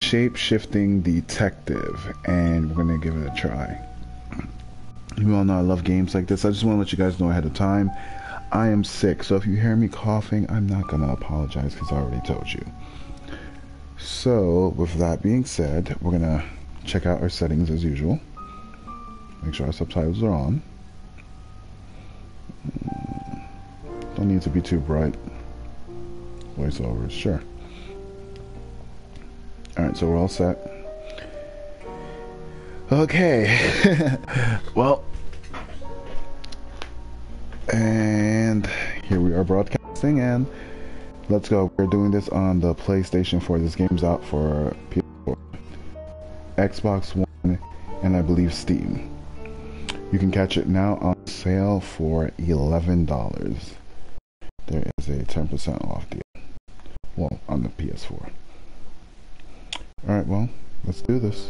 Shapeshifting Detective, and we're gonna give it a try. You all know I love games like this. I just want to let you guys know ahead of time, I am sick, so if you hear me coughing, I'm not gonna apologize because I already told you. So, with that being said, we're gonna check out our settings as usual. Make sure our subtitles are on. Don't need to be too bright. Voiceovers, sure. Alright, so we're all set. Okay. Well, and here we are broadcasting, and let's go. We're doing this on the PlayStation 4. This game's out for PS4, Xbox One, and I believe Steam. You can catch it now on sale for $11. There is a 10% off deal. Well, on the PS4. Alright, well, let's do this.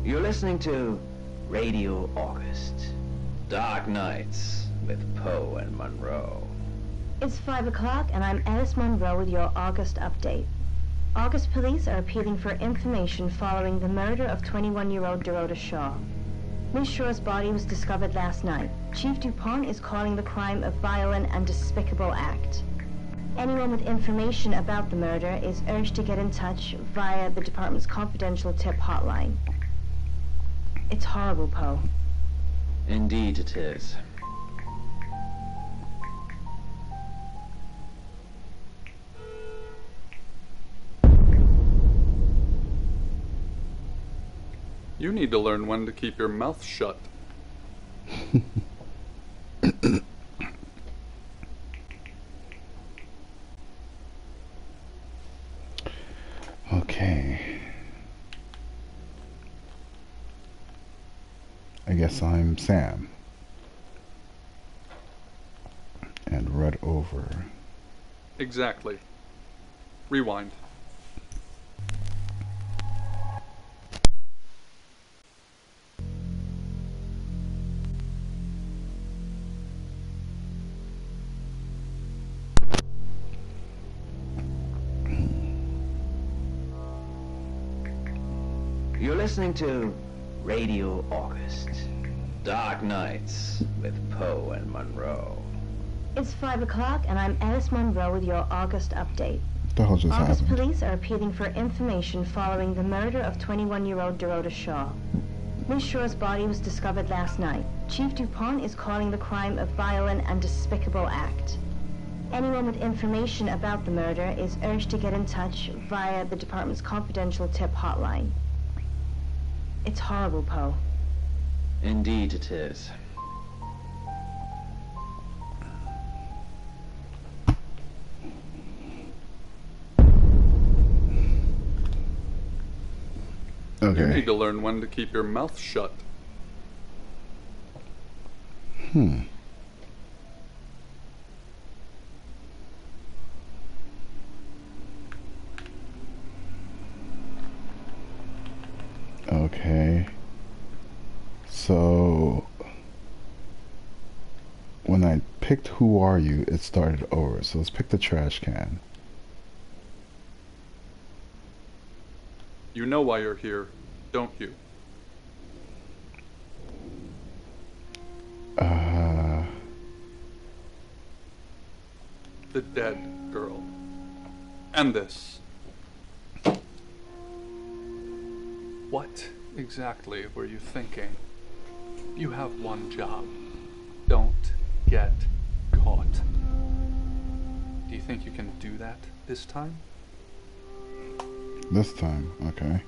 You're listening to Radio August. Dark Nights with Poe and Monroe. It's 5 o'clock and I'm Alice Monroe with your August update. August police are appealing for information following the murder of 21-year-old Dorota Shaw. Miss Shaw's body was discovered last night. Chief DuPont is calling the crime a violent and despicable act. Anyone with information about the murder is urged to get in touch via the department's confidential tip hotline. It's horrible, Poe. Indeed it is. You need to learn when to keep your mouth shut. Okay. I guess I'm Sam. And read over. Exactly. Rewind. You're listening to Radio August. Dark Nights with Poe and Monroe. It's 5 o'clock and I'm Alice Monroe with your August update. What the hell just August happened? police are appealing for information following the murder of 21-year-old Dorota Shaw. Miss Shaw's body was discovered last night. Chief DuPont is calling the crime a violent and despicable act. Anyone with information about the murder is urged to get in touch via the department's confidential tip hotline. It's horrible, Poe. Indeed it is. Okay. You need to learn when to keep your mouth shut. Okay. So when I picked Who Are You, it started over. So let's pick the trash can. You know why you're here, don't you? The dead girl. And this. What exactly were you thinking? You have one job. Don't get caught. Do you think you can do that this time? This time, okay.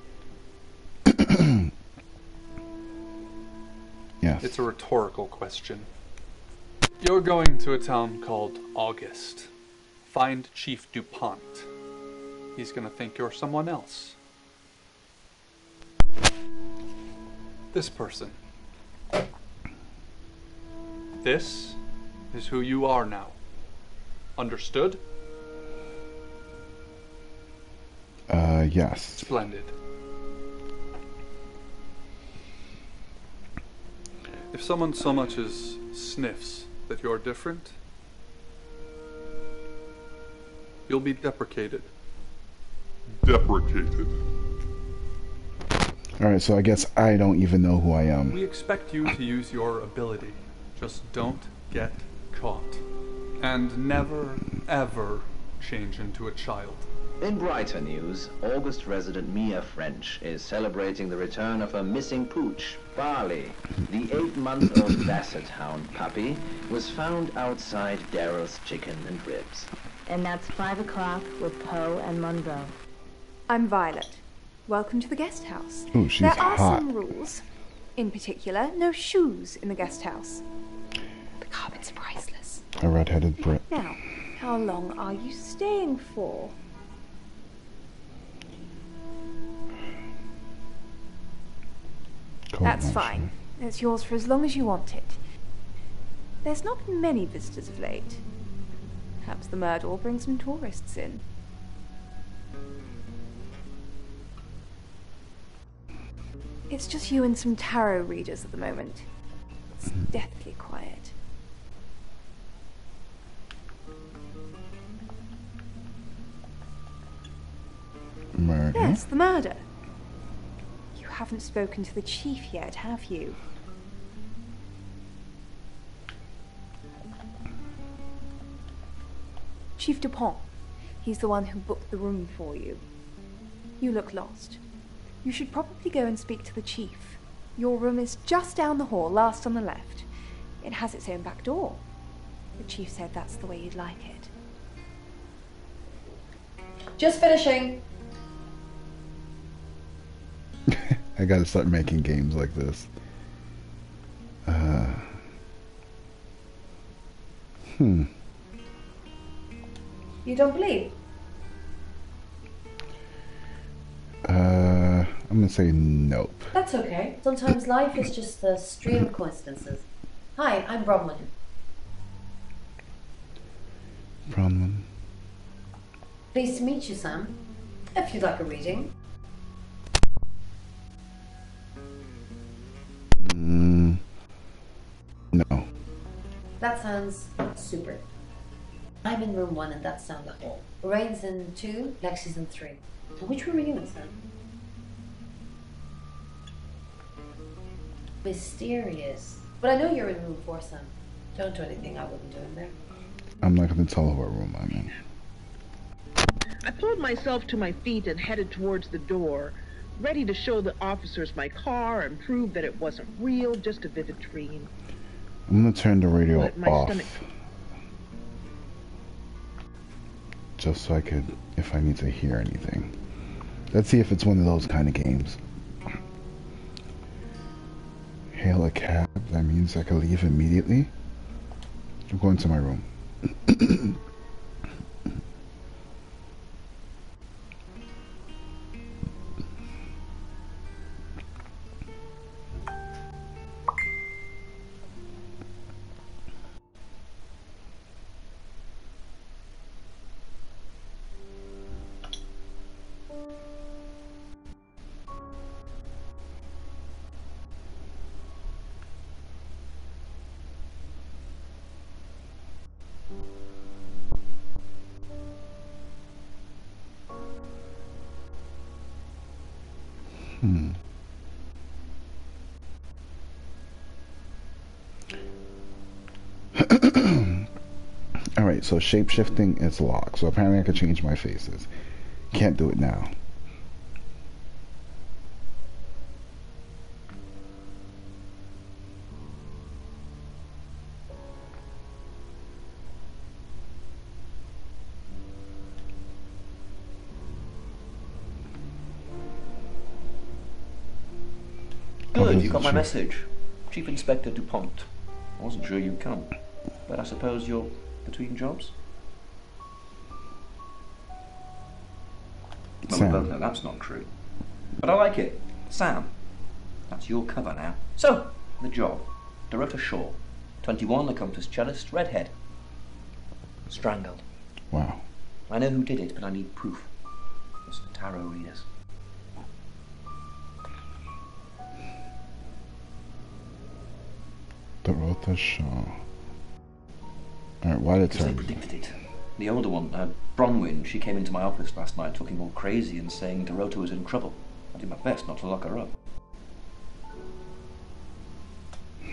Yes. It's a rhetorical question. You're going to a town called August. Find Chief DuPont. he's gonna think you're someone else. This person. This is who you are now. Understood? Yes. Splendid. If someone so much as sniffs that you're different, you'll be deprecated. Deprecated. Alright, so I guess I don't even know who I am. We expect you to use your ability. Just don't get caught. And never, ever change into a child. In brighter news, August resident Mia French is celebrating the return of her missing pooch, Barley. The 8-month-old Basset Hound puppy was found outside Daryl's Chicken and Ribs. And that's 5 o'clock with Poe and Monroe. I'm Violet. Welcome to the guest house. Ooh, she's there are hot. some rules. In particular, no shoes in the guest house. The carpet's priceless. A red-headed Brit. Now, how long are you staying for? That's fine. It's yours for as long as you want it. There's not been many visitors of late. Perhaps the murder will bring some tourists in. It's just you and some tarot readers at the moment. It's deathly quiet. Murder? Yes, the murder. You haven't spoken to the chief yet, have you? Chief Dupont. He's the one who booked the room for you. You look lost. You should probably go and speak to the chief. Your room is just down the hall, last on the left. It has its own back door. The chief said that's the way you'd like it. Just finishing. I gotta start making games like this. You don't believe? I'm gonna say nope. That's okay. Sometimes life is just a stream of coincidences. Hi, I'm Bronwyn. Bronwyn. Pleased to meet you, Sam. If you'd like a reading. No. That sounds super. I'm in room 1 and that's down the hall. Lorraine's in 2, Lexi's in 3. And which room are you in, Sam? Mysterious. But I know you're in room 4, Sam. Don't do anything I wouldn't do in there. I'm not gonna tell her what room I'm in. I pulled myself to my feet and headed towards the door, ready to show the officers my car and prove that it wasn't real, just a vivid dream. I'm gonna turn the radio But my off. stomach... Just so I could, if I need to hear anything. Let's see if it's one of those kind of games. Hail a cab, that means I can leave immediately. I'm going to my room. Alright, so shapeshifting is locked. So apparently I can change my faces. Can't do it now. Good, you got my message. Chief Inspector DuPont. I wasn't sure you'd come, but I suppose you're between jobs? Well, we both know that's not true. But I like it. Sam. That's your cover now. So, the job. Dorota Shaw. 21, accomplished cellist, redhead. Strangled. Wow. I know who did it, but I need proof. It's for tarot readers. Dorota Shaw. Alright, why did I predicted it. The older one, Bronwyn, she came into my office last night talking all crazy and saying Dorota was in trouble. I did my best not to lock her up.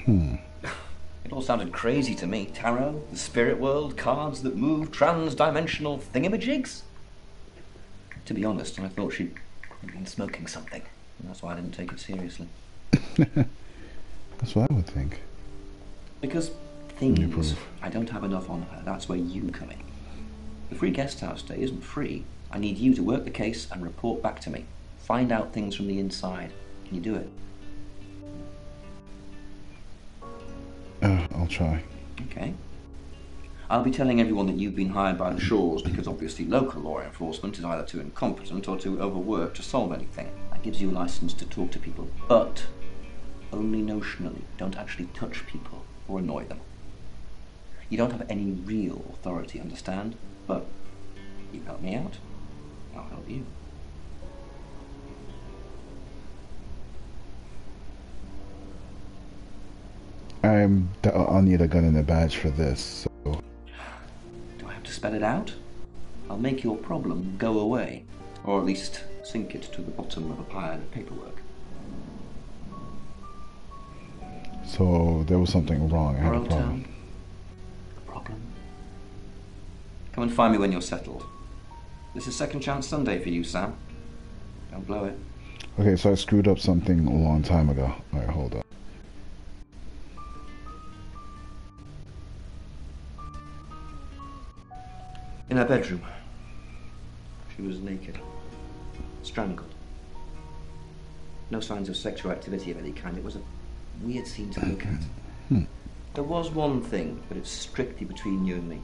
It all sounded crazy to me. Tarot, the spirit world, cards that move, trans-dimensional thingamajigs. To be honest, I thought she'd been smoking something, and that's why I didn't take it seriously. That's what I would think. Because things, I don't have enough on her. That's where you come in. The free guest house stay isn't free. I need you to work the case and report back to me. Find out things from the inside. Can you do it? I'll try. Okay. I'll be telling everyone that you've been hired by the Shaws because obviously local law enforcement is either too incompetent or too overworked to solve anything. That gives you a license to talk to people, but only notionally. Don't actually touch people or annoy them. You don't have any real authority, understand? But you help me out, I'll help you. I'll need a gun and a badge for this, so... Do I have to spell it out? I'll make your problem go away, or at least sink it to the bottom of a pile of paperwork. So there was something wrong. I had a problem. A problem? Come and find me when you're settled. This is Second Chance Sunday for you, Sam. Don't blow it. Okay, so I screwed up something a long time ago. Alright, hold up. In her bedroom. She was naked. Strangled. No signs of sexual activity of any kind. It was a weird scene to look at. There was one thing, but it's strictly between you and me.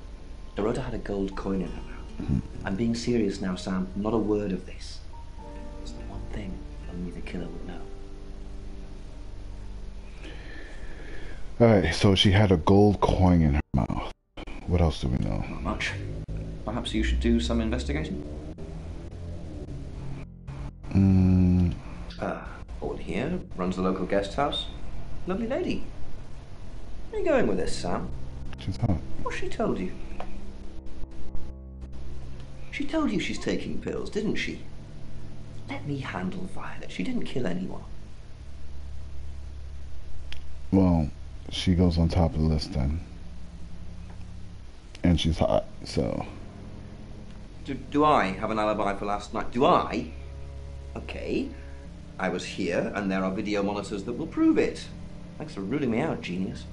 Dorota had a gold coin in her mouth. I'm being serious now, Sam. Not a word of this. It's the one thing only the killer would know. Alright, so she had a gold coin in her mouth. What else do we know? Not much. Perhaps you should do some investigating? All here, runs the local guest house. Lovely lady. Where are you going with this, Sam? She's hot. What's she told you? She told you she's taking pills, didn't she? Let me handle Violet. She didn't kill anyone. Well, she goes on top of the list then. And she's hot, so... Do I have an alibi for last night? Do I? Okay. I was here, and there are video monitors that will prove it. Thanks for ruling me out, genius.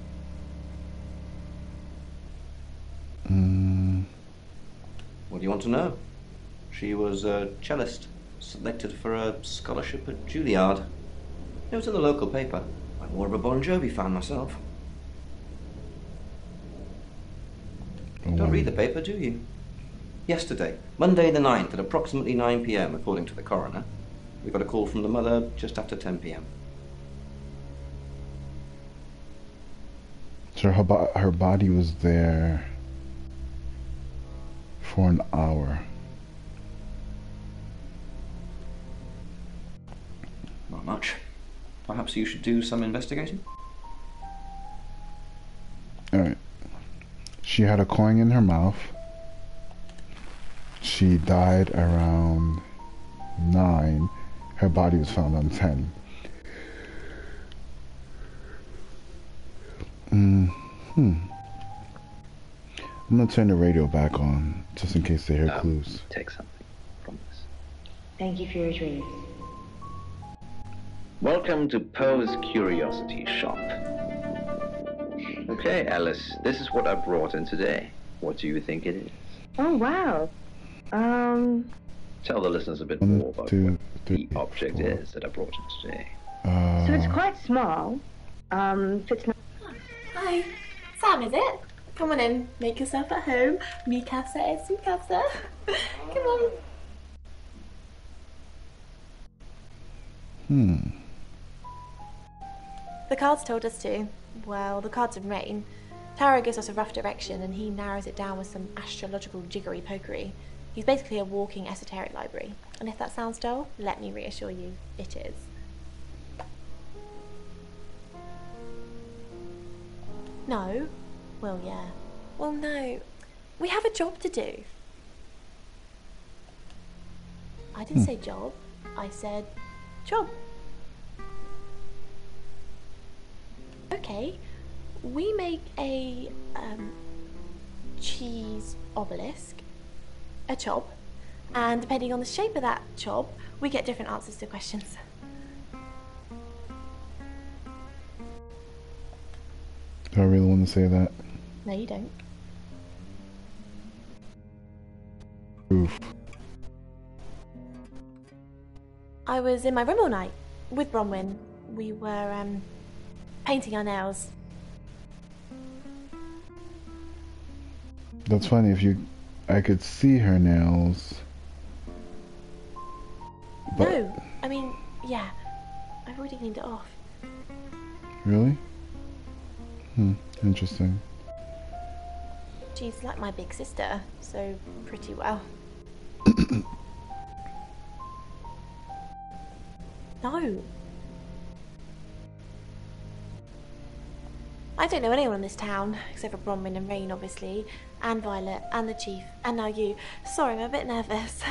What do you want to know? She was a cellist, selected for a scholarship at Juilliard. It was in the local paper. I'm more of a Bon Jovi fan myself. Don't read the paper, do you? Yesterday, Monday the 9th, at approximately 9 p.m, according to the coroner, we got a call from the mother just after 10 p.m. So her body was there for an hour. Not much. Perhaps you should do some investigating? Alright. She had a coin in her mouth. She died around 9. Her body was found on 10. I'm gonna turn the radio back on, just in case they hear clues. Take something from this. Thank you for your dreams. Welcome to Poe's Curiosity Shop. Okay, Alice, this is what I brought in today. What do you think it is? Oh, wow. Tell the listeners a bit One, more about two, what three, the object four. is that I brought in today. So it's quite small. Fits not... Hi, Sam, is it? Come on in, make yourself at home. Mi casa es su casa. Come on. Hmm. The cards told us to. Well, the cards and Rain. Tarot gives us a rough direction and he narrows it down with some astrological jiggery-pokery. He's basically a walking esoteric library. And if that sounds dull, let me reassure you, it is. No? Well, yeah. Well, no. We have a job to do. I didn't say job. I said job. Okay. We make a cheese obelisk, a chob, and depending on the shape of that chob, we get different answers to questions. Do I really want to say that? No, you don't. Oof. I was in my room all night with Bronwyn. We were painting our nails. That's funny. I could see her nails. But No, I mean, yeah. I've already cleaned it off. really? Interesting. She's like my big sister, so pretty well. No. I don't know anyone in this town, except for Bronwyn and Rain, obviously, and Violet, and the Chief, and now you. Sorry, I'm a bit nervous.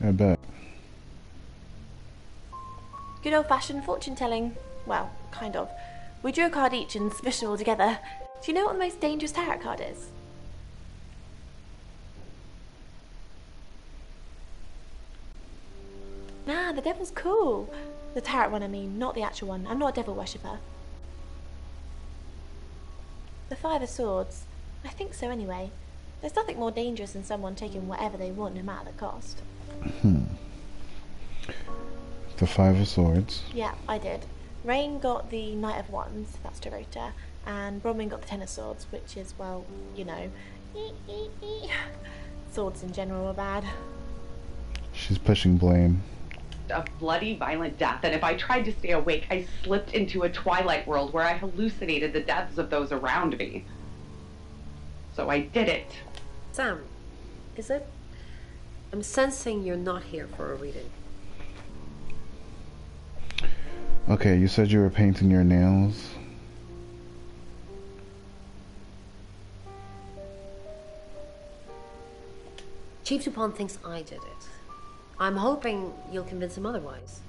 I bet. Good old-fashioned fortune-telling. Well, kind of. We drew a card each and smushed them all together. Do you know what the most dangerous tarot card is? Nah, the devil's cool. The tarot one, I mean, not the actual one. I'm not a devil worshipper. The Five of Swords. I think so anyway. There's nothing more dangerous than someone taking whatever they want, no matter the cost. The Five of Swords. Yeah, I did. Rain got the Knight of Wands, that's Dorota, and Bronwyn got the Ten of Swords, which is, well, you know, swords in general are bad. She's pushing blame. A bloody, violent death, and if I tried to stay awake, I slipped into a twilight world where I hallucinated the deaths of those around me. So I did it. Sam, is it? I'm sensing you're not here for a reading. Okay, you said you were painting your nails. Chief Dupont thinks I did it. I'm hoping you'll convince him otherwise.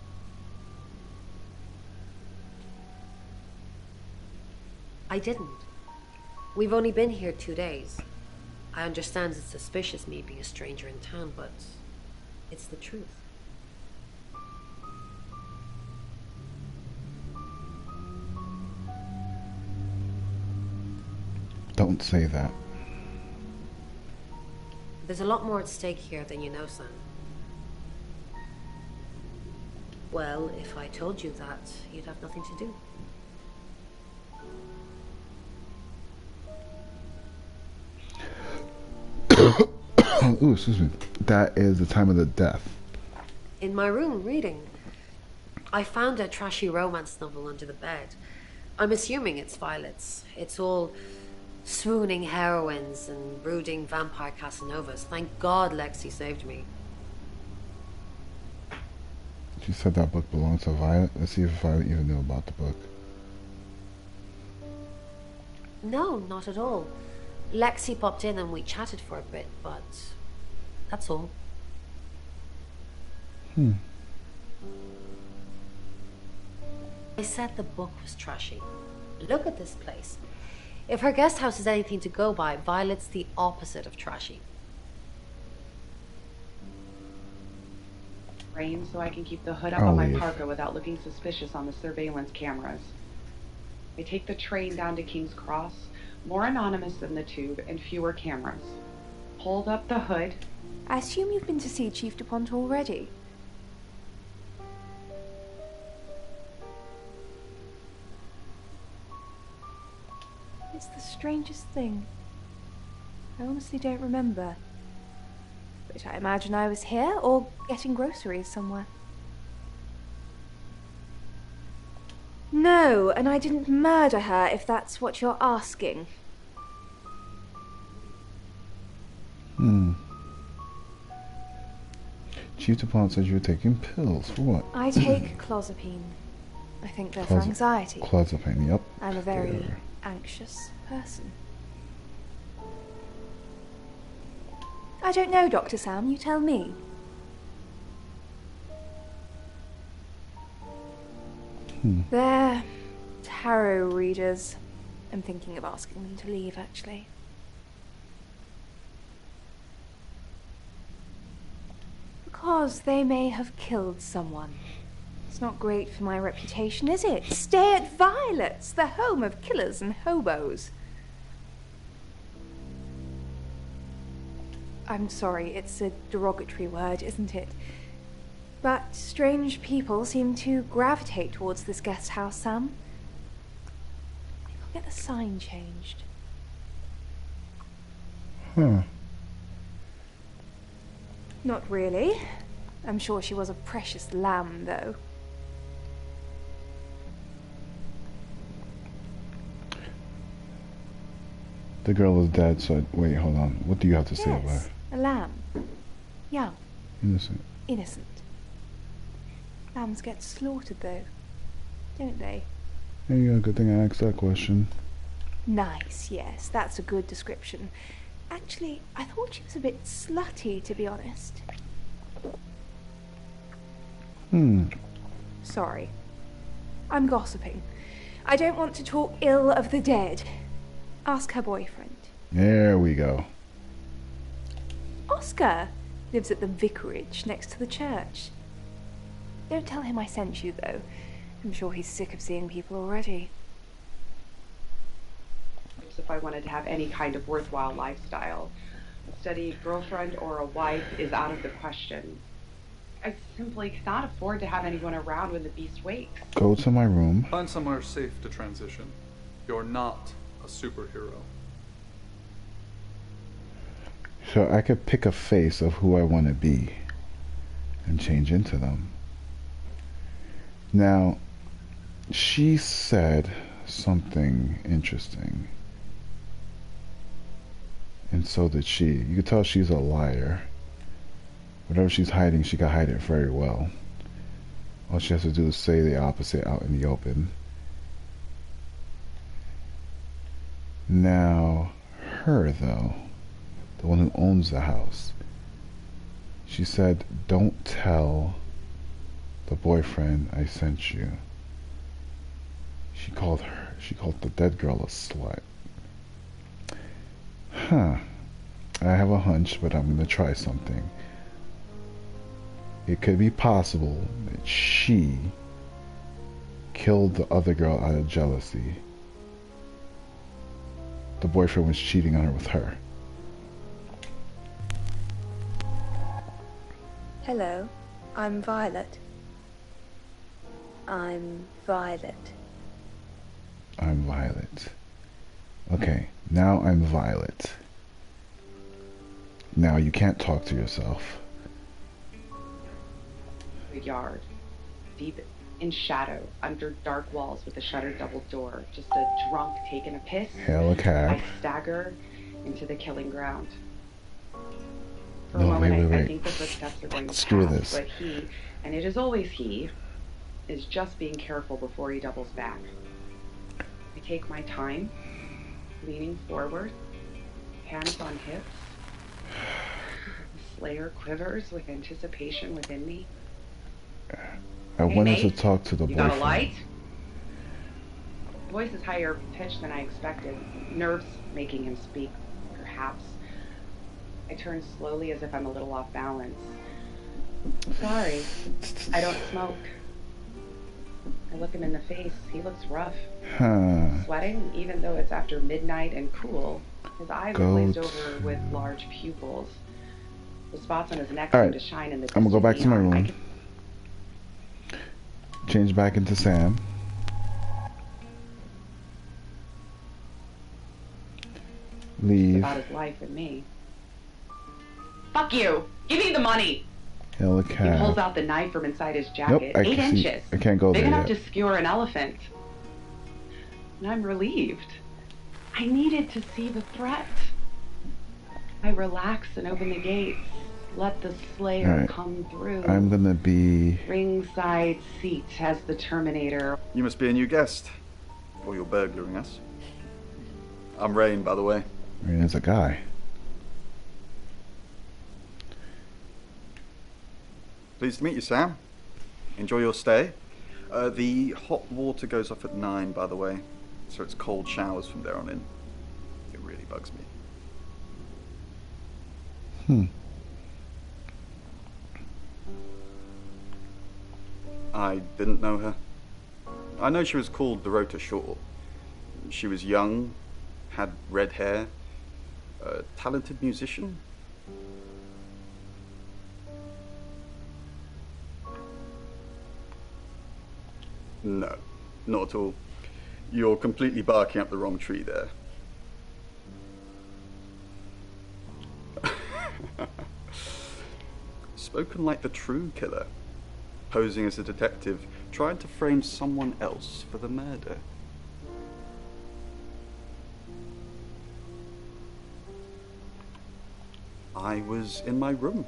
I didn't. We've only been here 2 days. I understand it's suspicious me being a stranger in town, but it's the truth. Don't say that. There's a lot more at stake here than you know, Sam. Well, if I told you that, you'd have nothing to do. Ooh, excuse me. That is the time of the death. In my room, reading. I found a trashy romance novel under the bed. I'm assuming it's Violet's. It's all swooning heroines and brooding vampire Casanovas. Thank God Lexi saved me. She said that book belonged to Violet. Let's see if Violet even knew about the book. No, not at all. Lexi popped in and we chatted for a bit, but that's all. I said the book was trashy. Look at this place. If her guest house is anything to go by, Violet's the opposite of trashy. Rain, so I can keep the hood up I'll on my leave. parka without looking suspicious on the surveillance cameras. I take the train down to King's Cross, more anonymous than the tube and fewer cameras. Hold up the hood. I assume you've been to see Chief Dupont already. It's the strangest thing. I honestly don't remember. But I imagine I was here or getting groceries somewhere. No, and I didn't murder her, if that's what you're asking. Chief DuPont said you were taking pills. For what? I take clozapine. I think they're for anxiety. Clozapine, yep. I'm a very anxious person. I don't know, Dr. Sam, you tell me. They're tarot readers. I'm thinking of asking them to leave, actually. Because they may have killed someone. It's not great for my reputation, is it? Stay at Violet's, the home of killers and hobos. I'm sorry, it's a derogatory word, isn't it? But strange people seem to gravitate towards this guest house, Sam. Maybe I'll get the sign changed. Huh. Not really. I'm sure she was a precious lamb, though. The girl is dead, so wait, hold on. What do you have to say about her? A lamb. Young. Innocent. Innocent. Lambs get slaughtered, though, don't they? There you go, good thing I asked that question. Nice, yes, that's a good description. Actually, I thought she was a bit slutty, to be honest. Sorry. I'm gossiping. I don't want to talk ill of the dead. Ask her boyfriend. There we go. Oscar lives at the vicarage next to the church. Don't tell him I sent you, though. I'm sure he's sick of seeing people already. If I wanted to have any kind of worthwhile lifestyle, a steady girlfriend or a wife is out of the question. I simply cannot afford to have anyone around when the beast wakes. Go to my room. Find somewhere safe to transition. You're not a superhero. So I could pick a face of who I want to be and change into them. Now, she said something interesting. And so did she. You could tell she's a liar. Whatever she's hiding, she can hide it very well. All she has to do is say the opposite out in the open. Now, her though, the one who owns the house, she said, don't tell the boyfriend I sent you. She called the dead girl a slut. Huh. I have a hunch, but I'm gonna try something. It could be possible that she killed the other girl out of jealousy. The boyfriend was cheating on her with her. Hello, I'm Violet. I'm Violet. I'm Violet. Okay, now I'm Violet. Now you can't talk to yourself. The yard, deep in shadow, under dark walls with a shuttered double door. Just a drunk taking a piss. Hail a cab. I stagger into the killing ground. For No, a moment, wait. I think the footsteps are going to Screw pass, this. but he, and it is always he, is just being careful before he doubles back. I take my time, leaning forward, hands on hips. The slayer quivers with anticipation within me. I wanted to mate, talk to the you boyfriend. got a light? The voice is higher pitched than I expected, nerves making him speak, perhaps. I turn slowly as if I'm a little off balance. Sorry, I don't smoke. I look him in the face. He looks rough. Sweating, even though it's after midnight and cool. His eyes are glazed over with large pupils. The spots on his neck seem to shine in the I'm gonna go back to my distant room. neon. Change back into Sam. Leave. About his life and me. Fuck you! Give me the money! Hail a He cab. pulls out the knife from inside his Nope, jacket. I 8 can see- inches. I can't go Big there enough yet. to skewer an elephant. and I'm relieved. I needed to see the threat. I relax and open the gates. Let the Slayer come through. I'm gonna be ringside seat as the Terminator. You must be a new guest. Or you're burglaring us. I'm Rain, by the way. Rain is a guy. Pleased to meet you, Sam. Enjoy your stay. The hot water goes off at 9, by the way. So it's cold showers from there on in. It really bugs me. I didn't know her. I know she was called Dorota Shaw. She was young, had red hair, a talented musician. No, not at all. You're completely barking up the wrong tree there. Spoken like the true killer, posing as a detective, trying to frame someone else for the murder. I was in my room,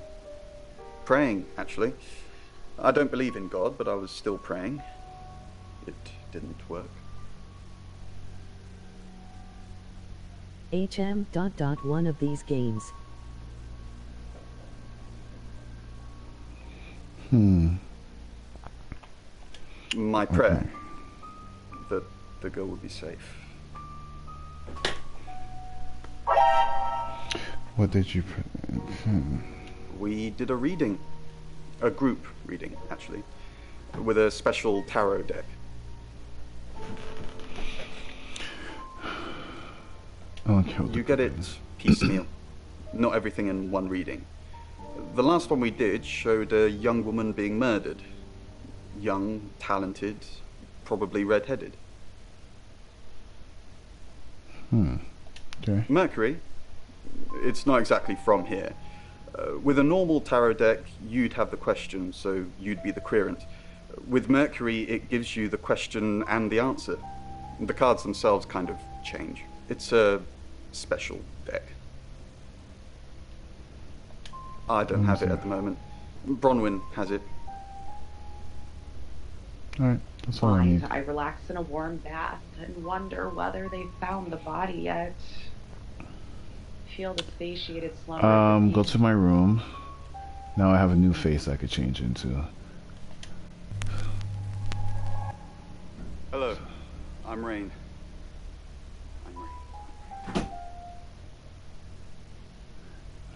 praying, actually. I don't believe in God, but I was still praying. It didn't work. One of these games. My prayer that the girl would be safe. What did you put? We did a reading. A group reading, actually. With a special tarot deck. You get it piecemeal. Not everything in one reading. The last one we did showed a young woman being murdered. Young, talented, probably red-headed. Okay. Mercury, it's not exactly from here. With a normal tarot deck, you'd have the question, so you'd be the querent. With Mercury, it gives you the question and the answer. The cards themselves kind of change. It's a special deck. I don't have it at the moment. Bronwyn has it. Alright, that's all I need. I relax in a warm bath and wonder whether they've found the body yet. Feel the satiated slumber. Go to my room. Now I have a new face I could change into. Hello, I'm Rain.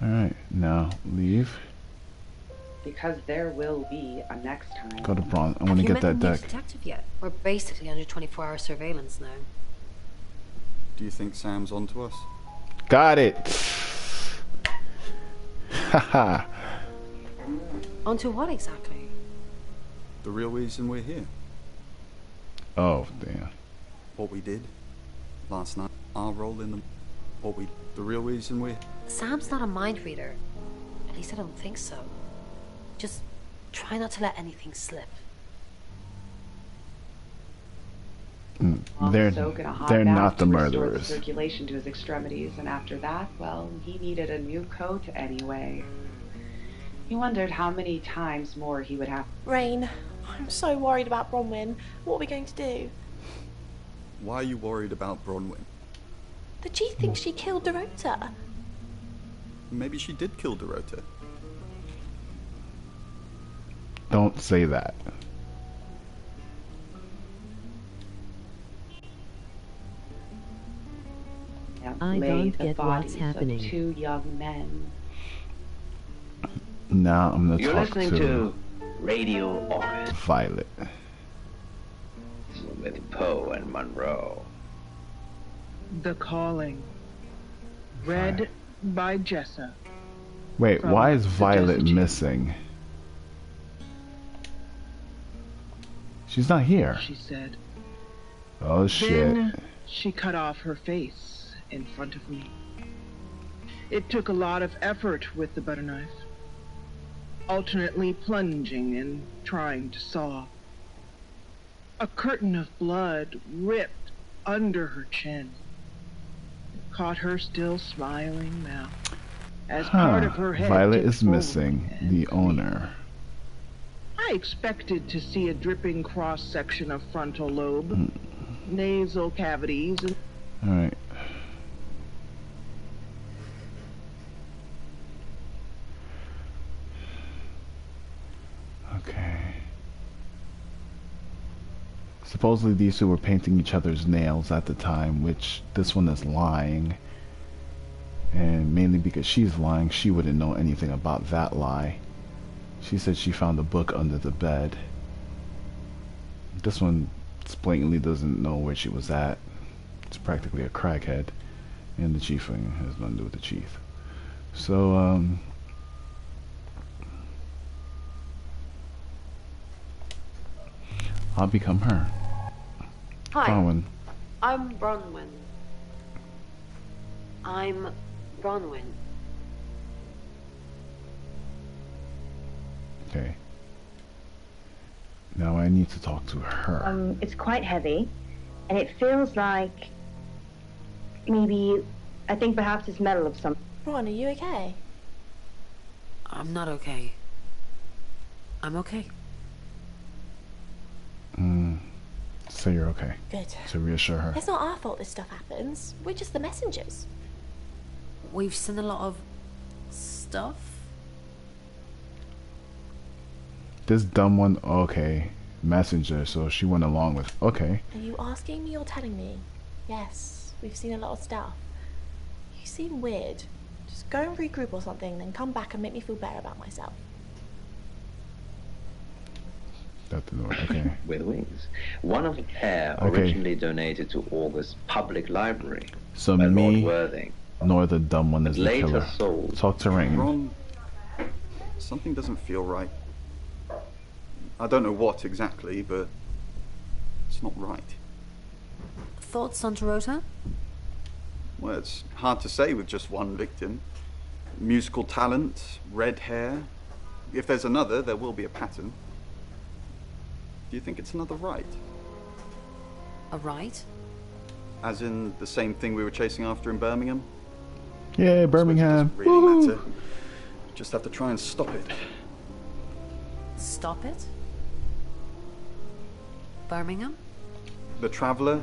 Alright, now leave. Because there will be a next time. Go to Bron. I want to get that deck. Detective yet? We're basically under 24-hour surveillance now. Do you think Sam's onto us? Got it. Haha. Onto what exactly? The real reason we're here. Oh, damn. What we did last night. Our role in the real reason we're... Sam's not a mind reader. At least I don't think so. Just try not to let anything slip. They're not the murderers. Circulation to his extremities, and after that, well, he needed a new coat anyway. He wondered how many times more he would have. Rain, I'm so worried about Bronwyn. What are we going to do? Why are you worried about Bronwyn? The chief thinks she killed Dorota. Maybe she did kill Dorota. Don't say that. I don't get what's happening. Of 2 young men. Now I'm gonna You're talk listening to Radio August Violet. with Poe and Monroe. The Calling. Read by Jessa. Wait, From why is the Violet Desert. missing? She's not here. She said. Oh shit. Then she cut off her face in front of me. It took a lot of effort with the butter knife, alternately plunging and trying to saw. A curtain of blood ripped under her chin. It caught her still smiling mouth as part of her head Violet tipped is missing, forward the and owner. I expected to see a dripping cross-section of frontal lobe, nasal cavities, and... Alright. Okay. Supposedly these two were painting each other's nails at the time, which this one is lying. And mainly because she's lying, she wouldn't know anything about that lie. She said she found a book under the bed. This one blatantly doesn't know where she was at. It's practically a crackhead. And the chief thing has nothing to do with the chief. So, I'll become her. Hi. Bronwyn. I'm Bronwyn. I'm Bronwyn. Okay. Now I need to talk to her. It's quite heavy, and it feels like maybe, I think perhaps it's metal of some. Ron, are you okay? I'm not okay. I'm okay. So you're okay. Good. To reassure her. It's not our fault this stuff happens. We're just the messengers. We've seen a lot of stuff. This dumb one, okay. Messenger, so she went along with, okay. Are you asking me or telling me? Yes, we've seen a lot of stuff. You seem weird. Just go and regroup or something, then come back and make me feel better about myself. That didn't work, okay. With wings. One of a pair Okay. originally donated to August Public Library So by Lord me, Worthing. nor the dumb one is the Later killer. sold. Talk to Rain. Ron, something doesn't feel right. I don't know what exactly, but it's not right. Thoughts on Dorota? Well, it's hard to say with just one victim. Musical talent, red hair. If there's another, there will be a pattern. Do you think it's another right? A right? As in the same thing we were chasing after in Birmingham? Yay, Birmingham. It doesn't really matter. Just have to try and stop it. Stop it? Birmingham? The Traveller?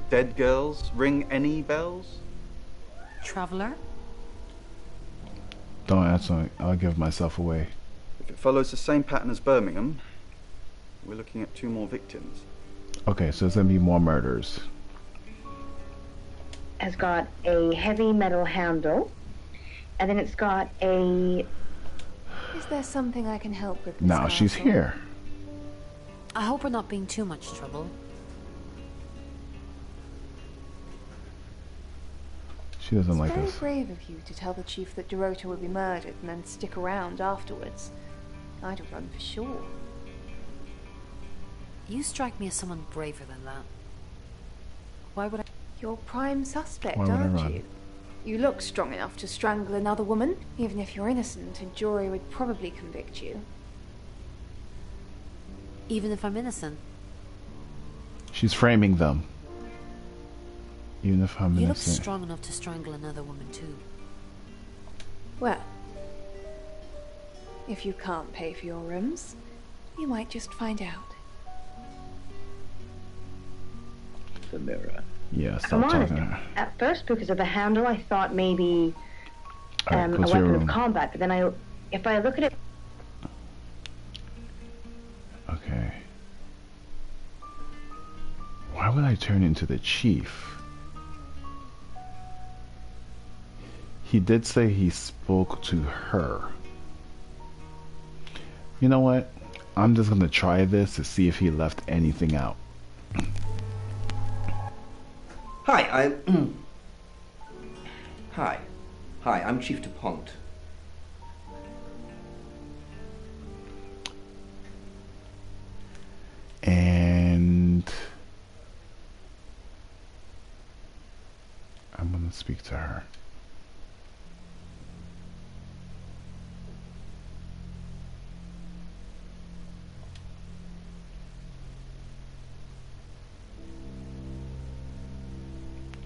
Dead girls? Ring any bells? Traveller? Don't answer. I'll give myself away. If it follows the same pattern as Birmingham, we're looking at 2 more victims. Okay, so it's gonna be more murders. Has got a heavy metal handle, and then it's got a... Is there something I can help with, Miss Now she's Castle? here. I hope we're not being too much trouble. She doesn't like Very this. brave of you to tell the chief that Dorota would be murdered and then stick around afterwards. I'd have run for sure. You strike me as someone braver than that. Why would I? You're prime suspect, Why would I aren't run? you? You look strong enough to strangle another woman. Even if you're innocent, a jury would probably convict you. Even if I'm innocent? She's framing them. Even if I'm You look innocent. strong enough to strangle another woman too. Well, if you can't pay for your rooms, you might just find out. The mirror. Yeah, I'm stop honest. talking to her. At first, because of the handle, I thought maybe Alright, a go to your weapon of room. combat. But then if I look at it, Okay. Why would I turn into the chief? He did say he spoke to her. You know what? I'm just gonna try this to see if he left anything out. Hi, Hi. Hi, I'm Chief DuPont. And I'm gonna speak to her.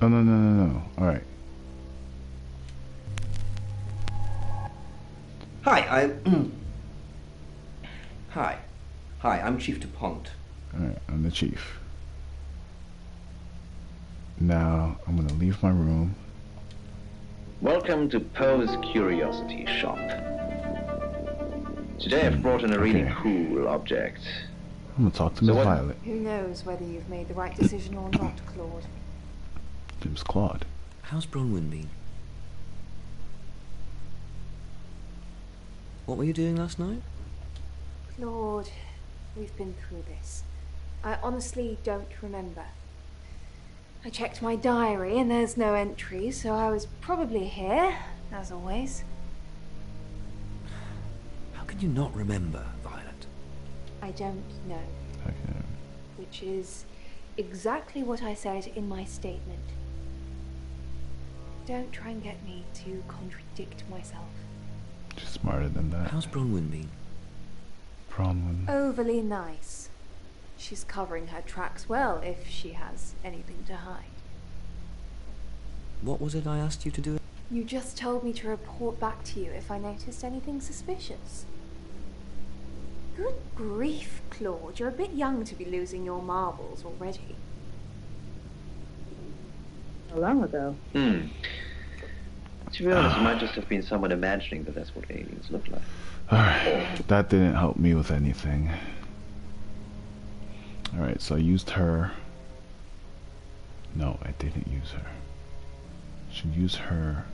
No. All right. Hi, Hi, I'm Chief DuPont. All right, I'm the chief. Now I'm gonna leave my room. Welcome to Poe's Curiosity Shop. Today I've brought in a really cool object. I'm gonna talk to Miss Violet. Who knows whether you've made the right decision or not, Claude? James Claude. How's Bronwyn been? What were you doing last night? Claude, we've been through this. I honestly don't remember. I checked my diary and there's no entry, so I was probably here, as always. How can you not remember, Violet? I don't know. Okay. Which is exactly what I said in my statement. Don't try and get me to contradict myself. She's smarter than that. How's Bronwyn been? Bronwyn. Overly nice. She's covering her tracks well if she has anything to hide. What was it I asked you to do? You just told me to report back to you if I noticed anything suspicious. Good grief, Claude. You're a bit young to be losing your marbles already. So long ago. To be honest, it might just have been someone imagining that that's what aliens look like. Alright, that didn't help me with anything. Alright, so I used her. No, I didn't use her. Should use her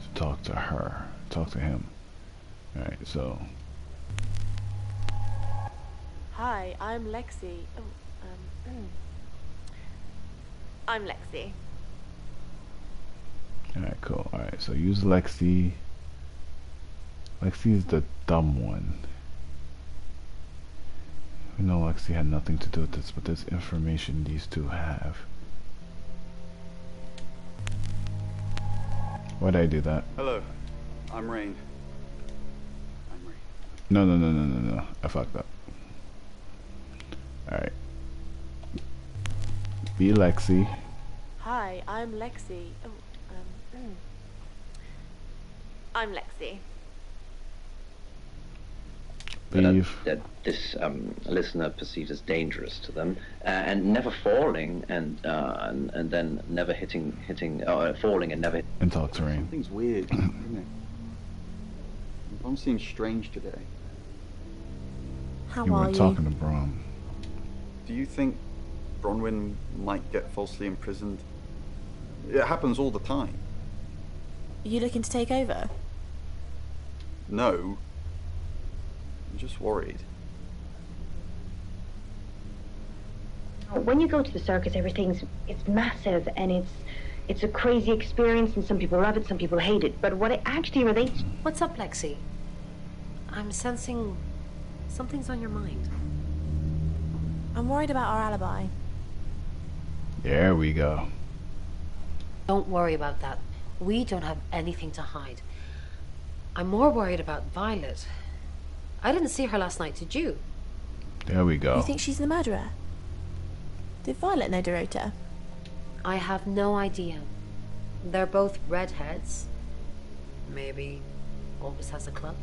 to talk to her. Talk to him. Alright, so. Hi, I'm Lexi. I'm Lexi. Alright, cool. Alright, so use Lexi. Lexi is the dumb one. We know Lexi had nothing to do with this, but there's information these two have. Why'd I do that? Hello, I'm Rain. No. I fucked up. Alright. Be Lexi. Hi, I'm Lexi. I'm Lexi. That this listener perceived as dangerous to them, and never falling, and then never hitting, falling and never. And talk to Rain. Something's weird, isn't it? Brom seems strange today. How You are weren't you? talking to Brom. Do you think Bronwyn might get falsely imprisoned? It happens all the time. Are you looking to take over? No. I'm just worried. When you go to the circus, it's massive and it's a crazy experience, and some people love it, some people hate it. But what it actually relates. What's up, Lexi? I'm sensing something's on your mind. I'm worried about our alibi. There we go. Don't worry about that. We don't have anything to hide. I'm more worried about Violet. I didn't see her last night, did you? There we go. You think she's the murderer? Did Violet know Dorota? I have no idea. They're both redheads. Maybe August has a club.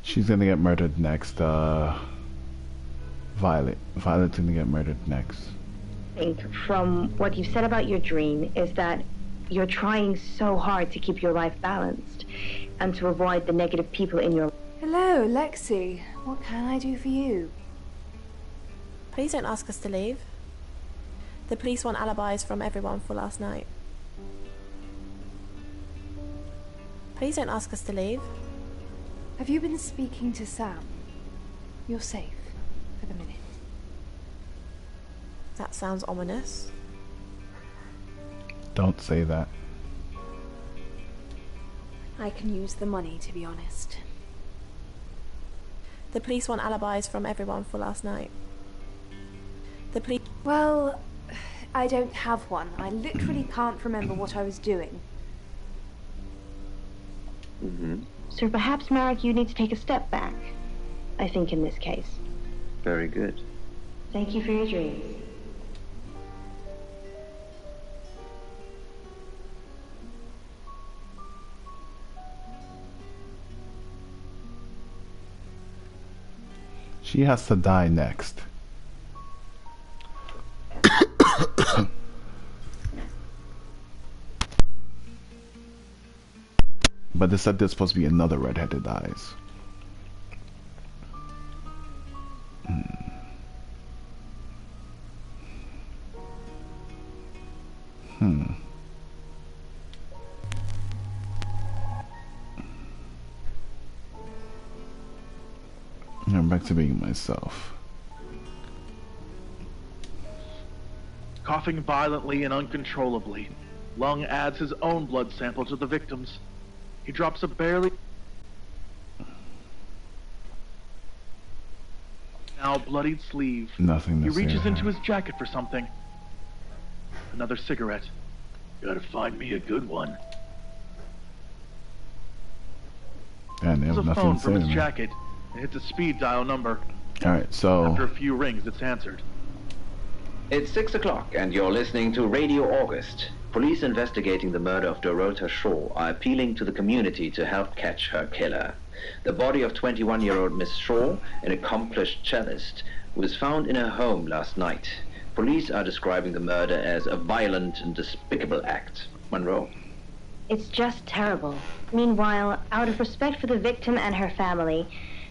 She's gonna get murdered next. Violet. Violet's gonna get murdered next. I think from what you've said about your dream is that you're trying so hard to keep your life balanced and to avoid the negative people in your life. Hello, Lexi. What can I do for you? Please don't ask us to leave. The police want alibis from everyone for last night. Please don't ask us to leave. Have you been speaking to Sam? You're safe for the minute. That sounds ominous. Don't say that. I can use the money, to be honest. The police want alibis from everyone for last night. The police... Well, I don't have one. I literally can't remember what I was doing. So perhaps, Marek, you need to take a step back, I think, in this case. Very good. Thank you for your dreams. She has to die next. But they said there's supposed to be another redhead that dies. I'm back to being myself. Coughing violently and uncontrollably, Lung adds his own blood sample to the victim's. He drops a barely now bloodied sleeve. Nothing to He reaches say. into his jacket for something. Another cigarette. Gotta find me a good one. And they There's have a nothing phone to say from to his me. jacket and hits a speed dial number. Alright, so After a few rings, it's answered. It's 6 o'clock and you're listening to Radio August. Police investigating the murder of Dorota Shaw are appealing to the community to help catch her killer. The body of 21-year-old Miss Shaw, an accomplished cellist, was found in her home last night. Police are describing the murder as a violent and despicable act. Monroe. It's just terrible. Meanwhile, out of respect for the victim and her family,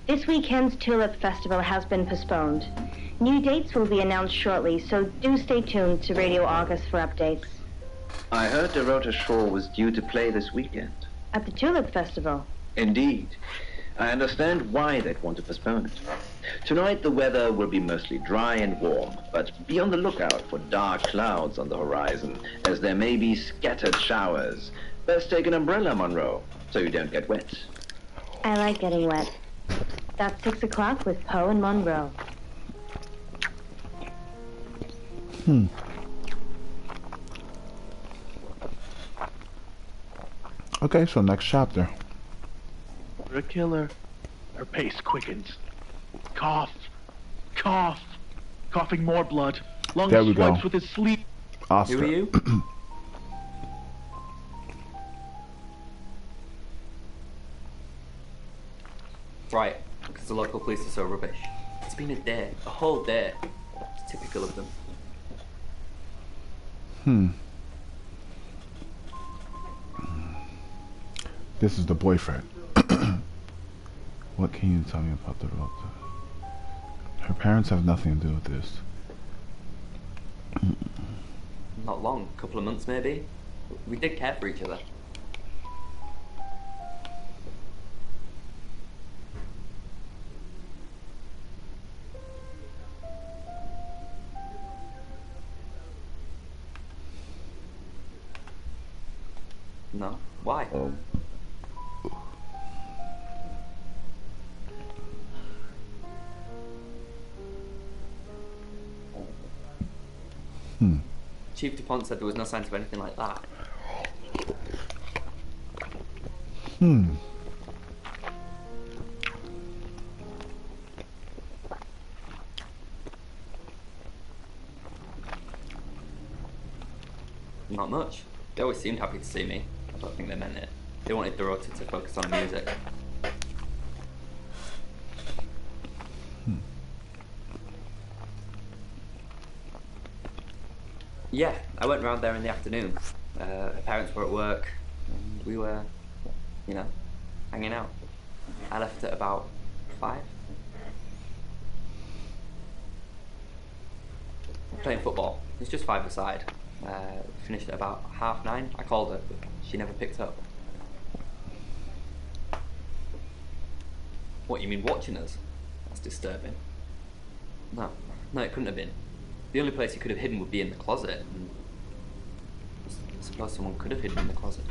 this weekend's Tulip Festival has been postponed. New dates will be announced shortly, so do stay tuned to Radio August for updates. I heard Dorota Shaw was due to play this weekend. At the Tulip Festival? Indeed. I understand why they'd want to postpone it. Tonight the weather will be mostly dry and warm, but be on the lookout for dark clouds on the horizon, as there may be scattered showers. Best take an umbrella, Monroe, so you don't get wet. I like getting wet. That's 6 o'clock with Poe and Monroe. okay, so next chapter. For a killer. Her pace quickens. Cough. Cough. Coughing more blood. Lung There we go. swipes with his sleeve. Oscar. Who are you? Right, because the local police are so rubbish. It's been a day, a whole day. It's typical of them. This is the boyfriend. What can you tell me about the road? Her parents have nothing to do with this. Not long, a couple of months maybe. We did care for each other. No? Why? Chief DuPont said there was no signs of anything like that. Not much. They always seemed happy to see me. I don't think they meant it. They wanted Dorota to focus on music. Yeah, I went round there in the afternoon. Her parents were at work, and we were, hanging out. I left at about 5. Playing football. It was just 5-a-side. Finished at about 9:30. I called her, but she never picked up. What, you mean watching us? That's disturbing. No, it couldn't have been. The only place he could have hidden would be in the closet. And I suppose someone could have hidden in the closet.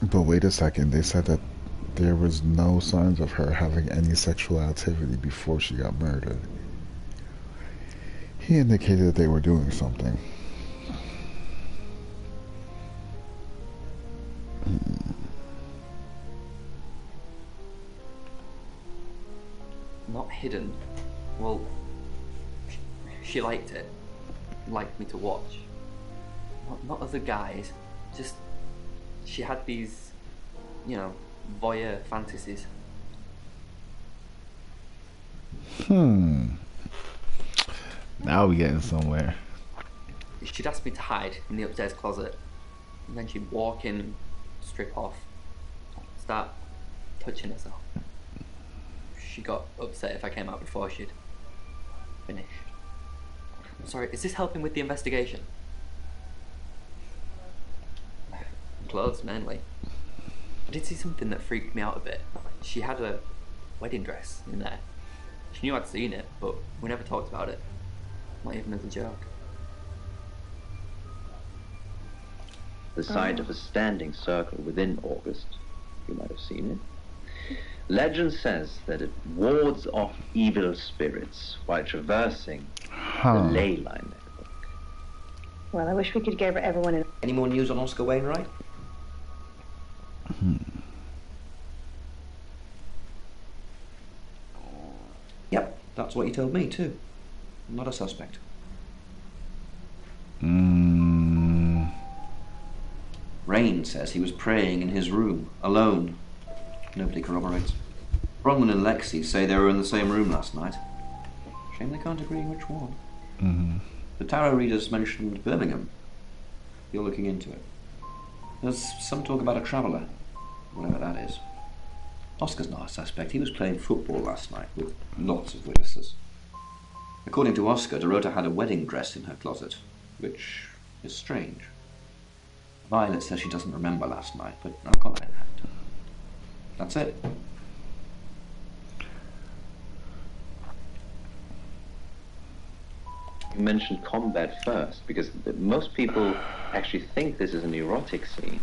But wait a second, they said that there was no signs of her having any sexual activity before she got murdered. He indicated that they were doing something. Not hidden. Well, she liked it. Liked me to watch. Not other guys. Just, she had these, voyeur fantasies. Now we're getting somewhere. She'd ask me to hide in the upstairs closet, and then she'd walk in, strip off, start touching herself. She got upset if I came out before she'd finished. Sorry, is this helping with the investigation? Clothes, mainly. I did see something that freaked me out a bit. She had a wedding dress in there. She knew I'd seen it, but we never talked about it. Not even as a joke. The sight of a standing circle within August, you might have seen it. Legend says that it wards off evil spirits while traversing the ley line network. Well, I wish we could give everyone an... Any more news on Oscar Wainwright? Yep, that's what he told me too. Not a suspect. Rain says he was praying in his room, alone. Nobody corroborates. Bronwyn and Lexi say they were in the same room last night. Shame they can't agree which one. The tarot readers mentioned Birmingham. You're looking into it. There's some talk about a traveller, whatever that is. Oscar's not a suspect. He was playing football last night with lots of witnesses. According to Oscar, Dorota had a wedding dress in her closet, which is strange. Violet says she doesn't remember last night, but I've got that in hand. That's it. You mentioned combat first, because most people actually think this is an erotic scene.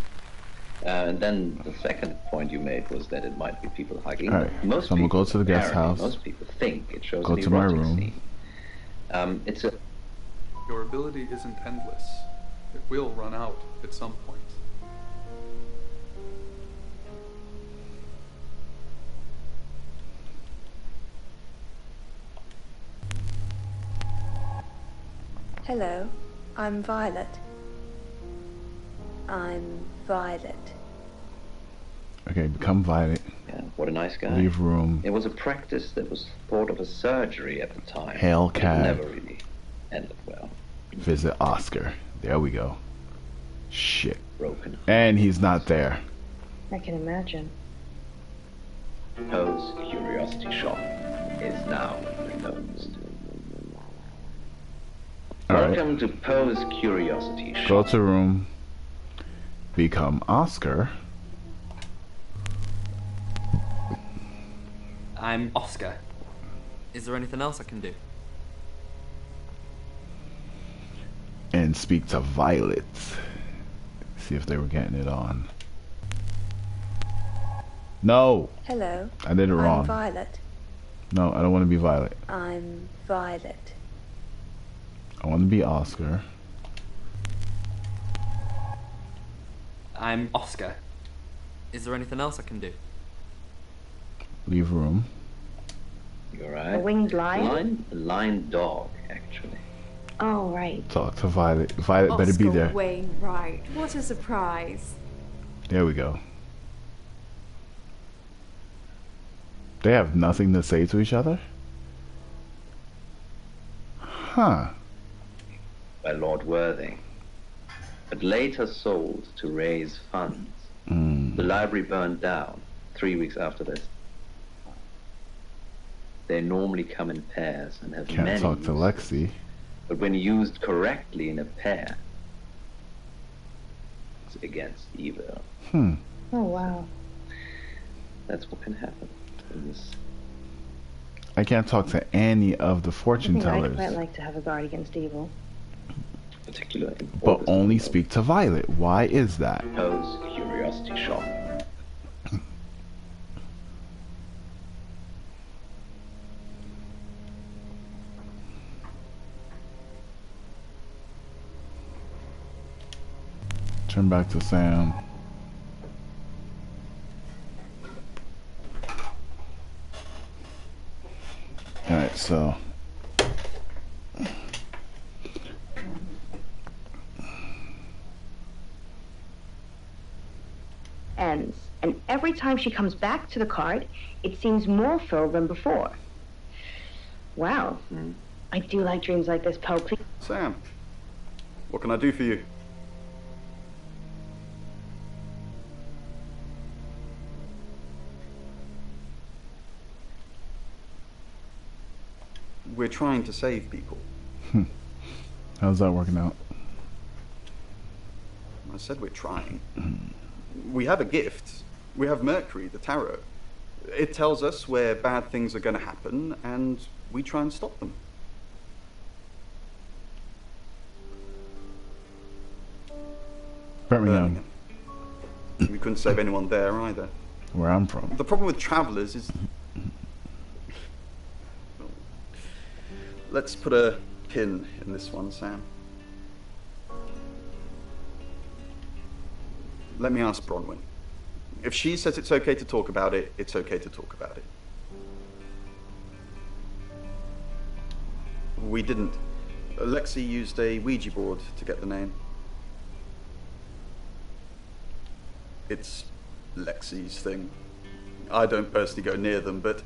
And then the second point you made was that it might be people hugging. All right, so I'm gonna go to the guest house. Most people think it shows go an to my erotic room. scene. It's a... Your ability isn't endless. It will run out at some point. Hello, I'm Violet. I'm Violet. Okay, become Violet. Yeah, what a nice guy. Leave room. It was a practice that was thought of as surgery at the time. Hail It cab. never really ended well. Visit Oscar. There we go. Shit. Broken. And he's not there. I can imagine. Poe's Curiosity Shop is now closed. Welcome to Poe's Curiosity Shop. Go to room. Become Oscar. I'm Oscar. Is there anything else I can do? And speak to Violet. See if they were getting it on. No! Hello. I did it wrong. I'm Violet. No, I don't want to be Violet. I'm Violet. I want to be Oscar. I'm Oscar. Is there anything else I can do? Leave room. You're right. A winged lion? A lion dog, actually. Oh, right. Talk to Violet. Violet better be there. Wainwright. What a surprise. There we go. They have nothing to say to each other? Huh. By Lord Worthing, but later sold to raise funds. The library burned down 3 weeks after this. They normally come in pairs and have Can't many talk to uses. Lexi. But when used correctly in a pair, it's against evil. Oh, wow. That's what can happen in this. I can't talk to any of the fortune I'd tellers. quite like to have a guard against evil. Particular in But August. only speak to Violet. Why is that? Poe's Curiosity Shop. Turn back to Sam. Alright, so Ends. And every time she comes back to the cart, it seems more filled than before. Well, I do like dreams like this, Poe. Please. Sam, what can I do for you? We're trying to save people. How's that working out? I said we're trying. We have a gift. We have Mercury, the tarot. It tells us where bad things are going to happen, and we try and stop them. Birmingham. We couldn't save anyone there either. Where I'm from. The problem with travelers is... Let's put a pin in this one, Sam. Let me ask Bronwyn. If she says it's okay to talk about it, it's okay to talk about it. We didn't. Lexi used a Ouija board to get the name. It's Lexi's thing. I don't personally go near them, but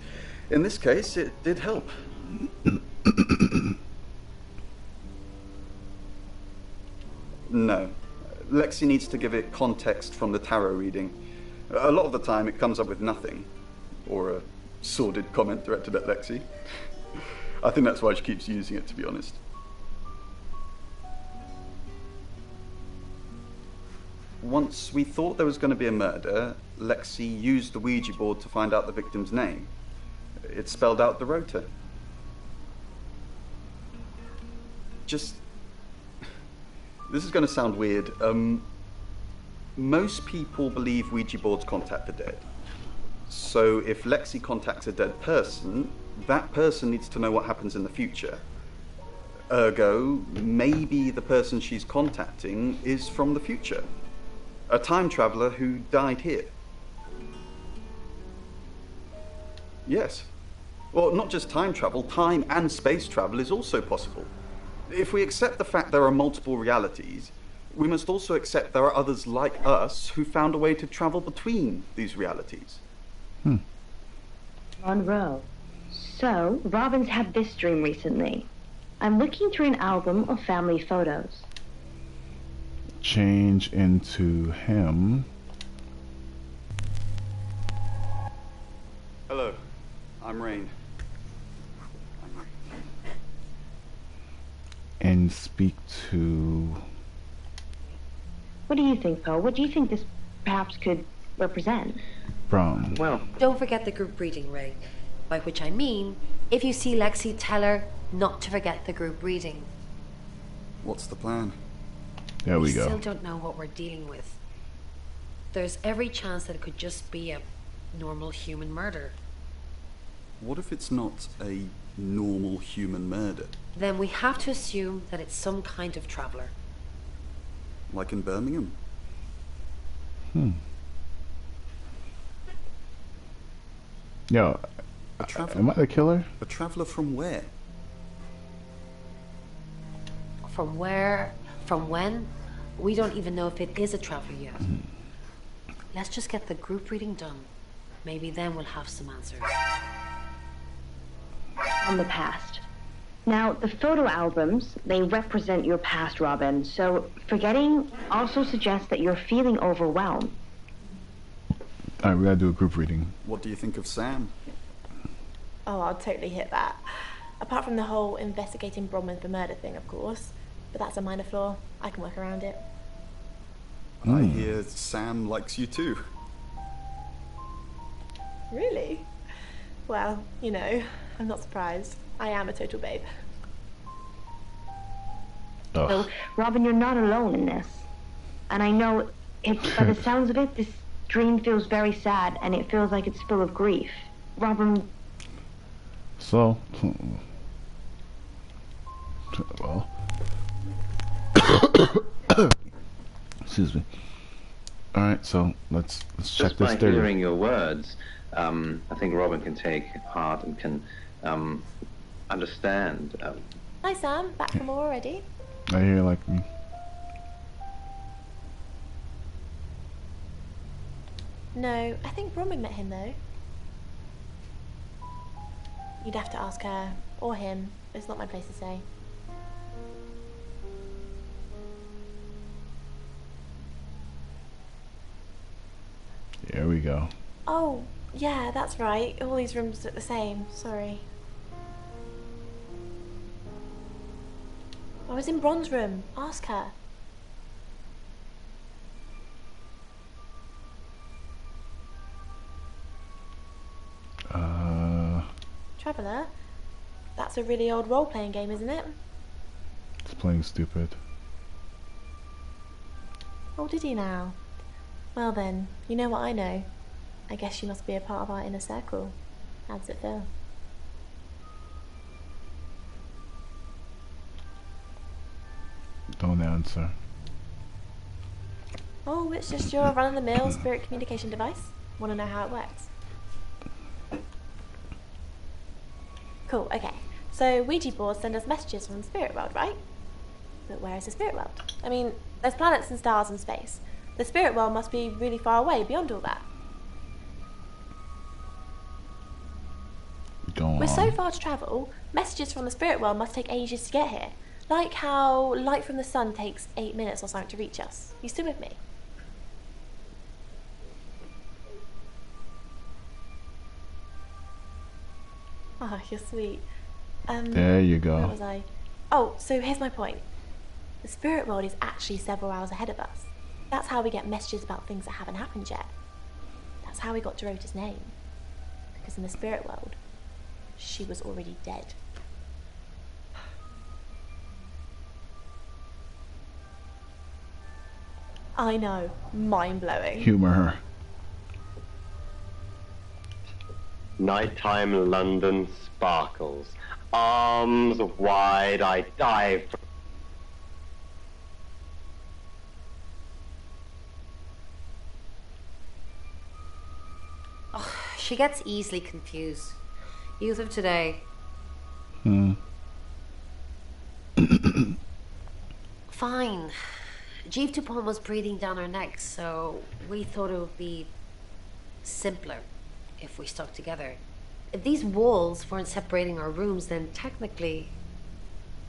in this case, it did help. No. Lexi needs to give it context from the tarot reading. A lot of the time, it comes up with nothing. Or a sordid comment directed at Lexi. I think that's why she keeps using it, to be honest. Once we thought there was going to be a murder, Lexi used the Ouija board to find out the victim's name. It spelled out the rota. Just... This is going to sound weird. Most people believe Ouija boards contact the dead. So if Lexi contacts a dead person, that person needs to know what happens in the future. Ergo, maybe the person she's contacting is from the future. A time traveler who died here. Yes. Well, not just time travel, time and space travel is also possible. If we accept the fact there are multiple realities, we must also accept there are others like us who found a way to travel between these realities. Monroe. So, Robin's had this dream recently. I'm looking through an album of family photos. Change into him. Hello, I'm Rain. And speak to... What do you think, Poe? What do you think this perhaps could represent? From... Well... Don't forget the group reading, Ray. By which I mean, if you see Lexi, tell her not to forget the group reading. What's the plan? There we go. We still don't know what we're dealing with. There's every chance that it could just be a normal human murder. What if it's not a normal human murder? Then we have to assume that it's some kind of traveler. Like in Birmingham? Yo, am I the killer? A traveler from where? From where? From when? We don't even know if it is a traveler yet. Let's just get the group reading done. Maybe then we'll have some answers. On the past. Now, the photo albums, they represent your past, Robin. So, forgetting also suggests that you're feeling overwhelmed. Alright, we gotta do a group reading. What do you think of Sam? Oh, I'll totally hit that. Apart from the whole investigating Bronwyn for murder thing, of course. But that's a minor flaw. I can work around it. I hear Sam likes you too. Really? Well, you know, I'm not surprised. I am a total babe. So, Robin, you're not alone in this. And I know, by the sounds of it, this dream feels very sad, and it feels like it's full of grief. Robin... So... Well... Excuse me. Alright, so let's check this by theory. hearing your words, I think Robin can take heart and can understand. Hi Sam, back from war already? I hear you like me. No, I think Bronwyn met him though. You'd have to ask her. Or him. It's not my place to say. Here we go. Oh, yeah, that's right. All these rooms look the same. Sorry. I was in Bron's room. Ask her. Traveller? That's a really old role-playing game, isn't it? It's playing stupid. Oh, did you now? Well then, you know what I know. I guess you must be a part of our inner circle. How does it feel? Don't answer. Oh, it's just your run-of-the-mill spirit communication device. Want to know how it works? Cool, okay. So Ouija boards send us messages from the spirit world, right? But where is the spirit world? I mean, there's planets and stars in space. The spirit world must be really far away beyond all that. Go on. With so far to travel, messages from the spirit world must take ages to get here. Like how light from the sun takes 8 minutes or something to reach us. You still with me? Oh, you're sweet. There you go. Where was I? Oh, so here's my point. The spirit world is actually several hours ahead of us. That's how we get messages about things that haven't happened yet. That's how we got Dorota's name. Because in the spirit world, she was already dead. I know, mind-blowing. Humor her. Nighttime London sparkles. Arms wide, I dive. Oh, she gets easily confused. Youth of today. Fine. Jeeve Dupont was breathing down our necks, so we thought it would be simpler if we stuck together. If these walls weren't separating our rooms, then technically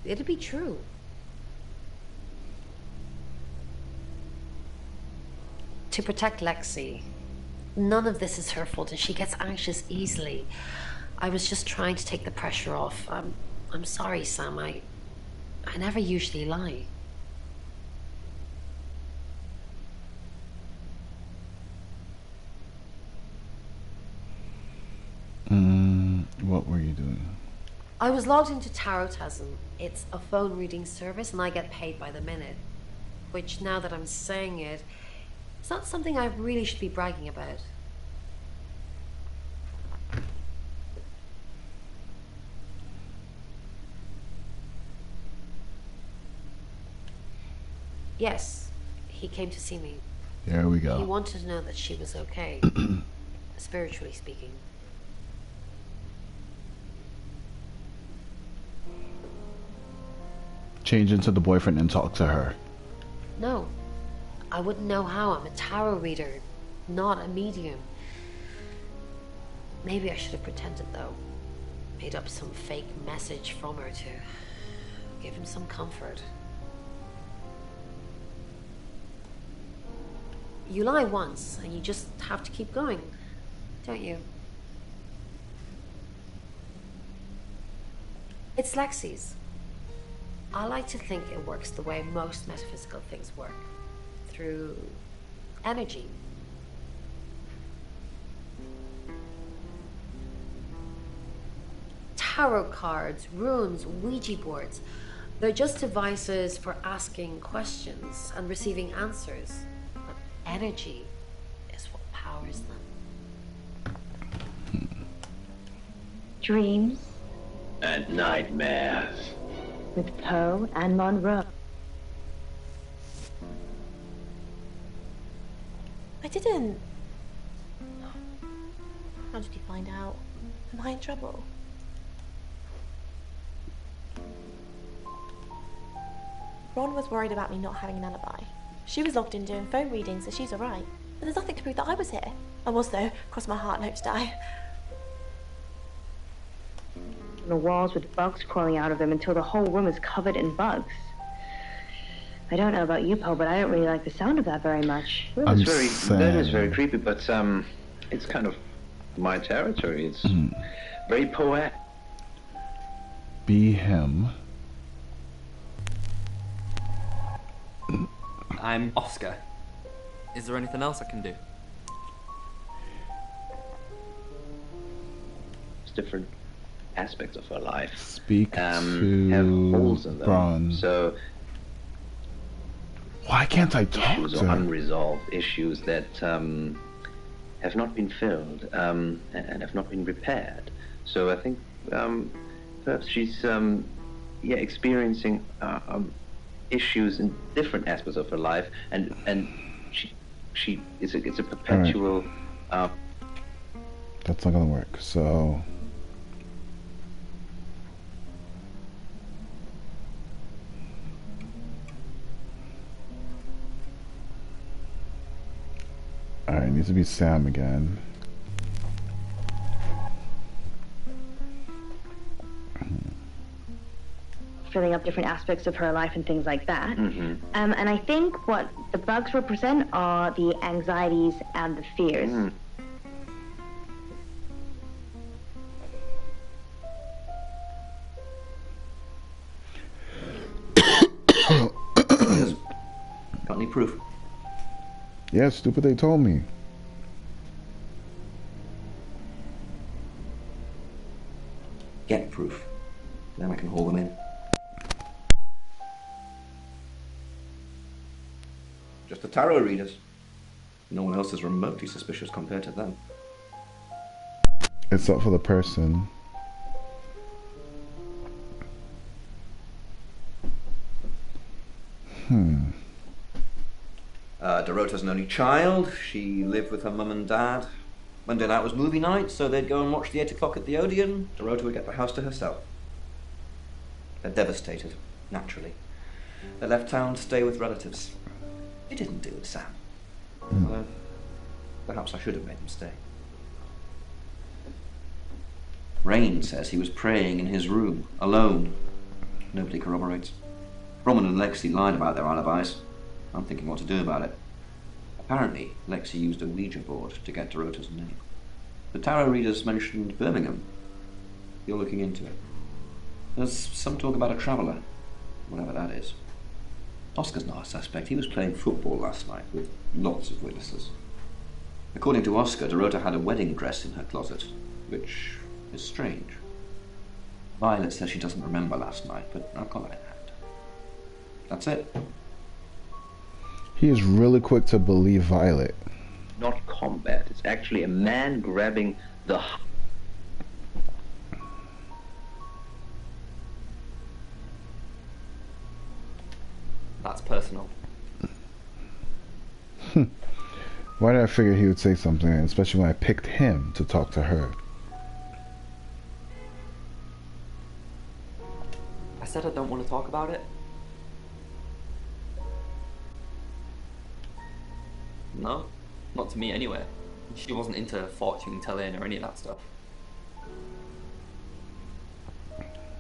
it'd be true. To protect Lexi. None of this is her fault, and she gets anxious easily. I was just trying to take the pressure off. I'm sorry, Sam. I never usually lie. What were you doing? I was logged into Tarotasm. It's a phone reading service, and I get paid by the minute. Which, now that I'm saying it, it's not something I really should be bragging about. Yes, he came to see me. There we go. He wanted to know that she was okay, spiritually speaking. Change into the boyfriend and talk to her. No, I wouldn't know how. I'm a tarot reader, not a medium. Maybe I should have pretended, though. Made up some fake message from her to give him some comfort. You lie once, and you just have to keep going, don't you? It's Lexi's. I like to think it works the way most metaphysical things work, through energy. Tarot cards, runes, Ouija boards, they're just devices for asking questions and receiving answers. But energy is what powers them. Dreams. And nightmares. With Poe and Monroe. I didn't. How did you find out? Am I in trouble? Ron was worried about me not having an alibi. She was logged in doing phone readings, so she's alright. But there's nothing to prove that I was here. I was, though. Cross my heart and hope to die. on the walls with bugs crawling out of them until the whole room is covered in bugs. I don't know about you, Poe, but I don't really like the sound of that very much. Well, that is very creepy, but it's kind of my territory. It's very poetic. Be him. I'm Oscar. Is there anything else I can do? It's different aspects of her life. Speak have to holes in them. Braun. So why can't I talk issues to or her? unresolved issues that have not been filled and have not been repaired. So I think perhaps she's experiencing issues in different aspects of her life, and she it's a perpetual. That's not gonna work. So. Alright, it needs to be Sam again. Filling up different aspects of her life and things like that. And I think what the bugs represent are the anxieties and the fears. Got any proof? Yeah, stupid, they told me. Get proof. Then I can haul them in. Just the tarot readers. No one else is remotely suspicious compared to them. It's up for the person. Dorota's an only child. She lived with her mum and dad. Monday night was movie night, so they'd go and watch the 8 o'clock at the Odeon. Dorota would get the house to herself. They're devastated, naturally. They left town to stay with relatives. They didn't do it, Sam. Although, perhaps I should have made them stay. Rain says he was praying in his room, alone. Nobody corroborates. Roman and Lexi lied about their alibis. I'm thinking what to do about it. Apparently, Lexi used a Ouija board to get Dorota's name. The tarot readers mentioned Birmingham. You're looking into it. There's some talk about a traveller, whatever that is. Oscar's not a suspect. He was playing football last night with lots of witnesses. According to Oscar, Dorota had a wedding dress in her closet, which is strange. Violet says she doesn't remember last night, but I've got that in hand. That's it. He is really quick to believe Violet. Not combat. It's actually a man grabbing the. That's personal. Why did I figure he would say something, especially when I picked him to talk to her? I said I don't want to talk about it. No, not to me anyway. She wasn't into fortune telling or any of that stuff.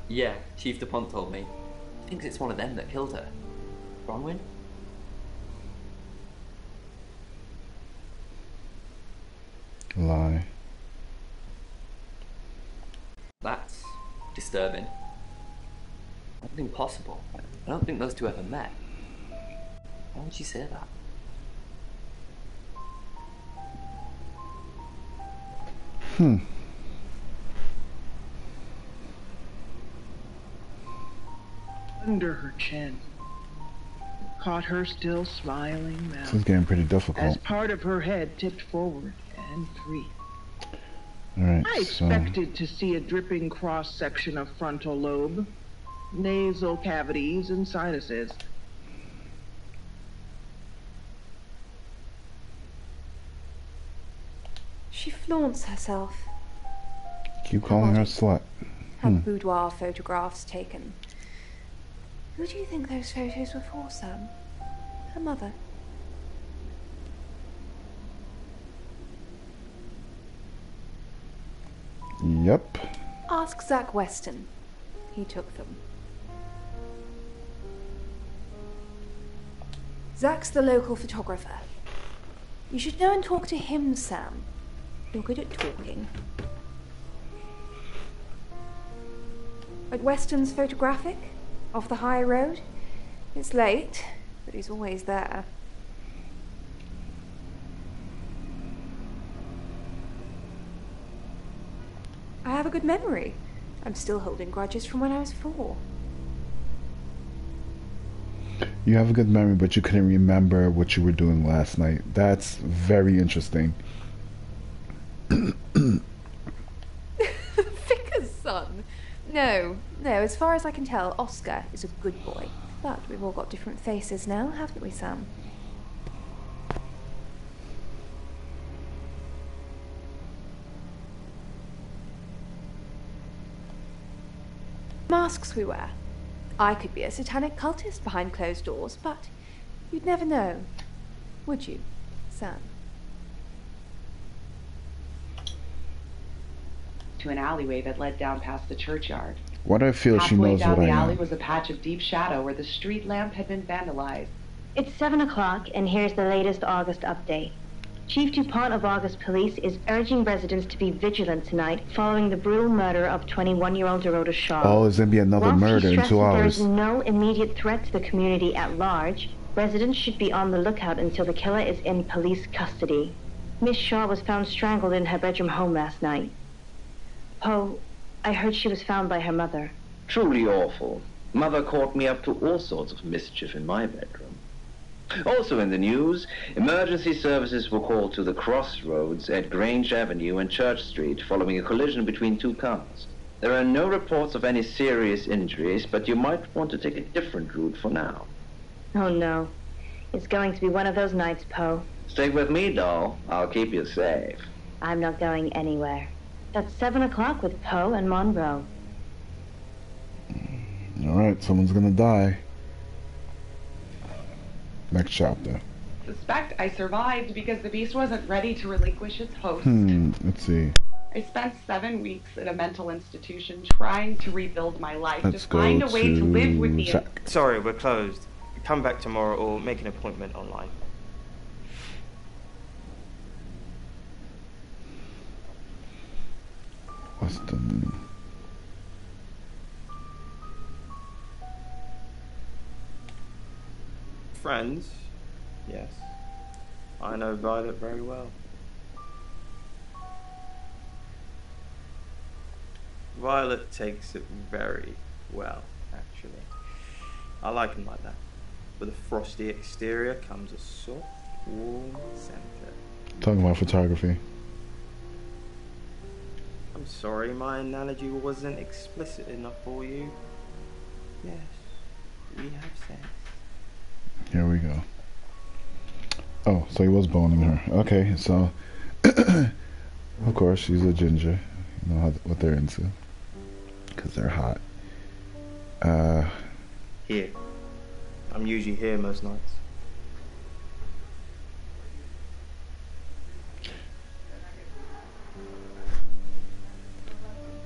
Yeah, Chief DuPont told me. He thinks it's one of them that killed her. Bronwyn? Lie. That's disturbing. I don't think possible. I don't think those two ever met. Why would she say that? Under her chin. Caught her still smiling mouth. This is getting pretty difficult. As part of her head tipped forward and free. Alright, I expected to see a dripping cross-section of frontal lobe, nasal cavities, and sinuses. She flaunts herself. Keep calling her slut. Her boudoir photographs taken. Who do you think those photos were for, Sam? Her mother? Yep. Ask Zach Weston. He took them. Zach's the local photographer. You should go and talk to him, Sam. You're good at talking. At Weston's Photographic, off the high road. It's late, but he's always there. I have a good memory. I'm still holding grudges from when I was 4. You have a good memory, but you couldn't remember what you were doing last night. That's very interesting. Vicar's son. No, as far as I can tell, Oscar is a good boy. But we've all got different faces now, haven't we, Sam? Masks we wear. I could be a satanic cultist behind closed doors, but you'd never know, would you, Sam? To an alleyway that led down past the churchyard. Why do I feel she knows what I am? Halfway down the alley was a patch of deep shadow where the street lamp had been vandalized. It's 7 o'clock, and here's the latest August update. Chief DuPont of August Police is urging residents to be vigilant tonight following the brutal murder of 21-year-old Dorota Shaw. Oh, there's going to be another murder in 2 hours. There is no immediate threat to the community at large. Residents should be on the lookout until the killer is in police custody. Miss Shaw was found strangled in her bedroom home last night. Poe, I heard she was found by her mother. Truly awful. Mother caught me up to all sorts of mischief in my bedroom. Also in the news, emergency services were called to the crossroads at Grange Avenue and Church Street following a collision between 2 cars. There are no reports of any serious injuries, but you might want to take a different route for now. Oh no. It's going to be one of those nights, Poe. Stay with me, doll. I'll keep you safe. I'm not going anywhere. That's 7 o'clock with Poe and Monroe. Alright, someone's gonna die. Next chapter. Suspect I survived because the beast wasn't ready to relinquish its host. Let's see. I spent 7 weeks at a mental institution trying to rebuild my life, Let's to find a way to live with the... Zach. Sorry, we're closed. Come back tomorrow or make an appointment online. What's the name? Friends? Yes. I know Violet very well. Violet takes it very well, actually. I like him like that. With a frosty exterior comes a soft, warm center. Talking about photography. I'm sorry, my analogy wasn't explicit enough for you. Yes, we have sex. Here we go. Oh, so he was boning her. Okay, so of course she's a ginger. You know what they're into, because they're hot. Here. I'm usually here most nights.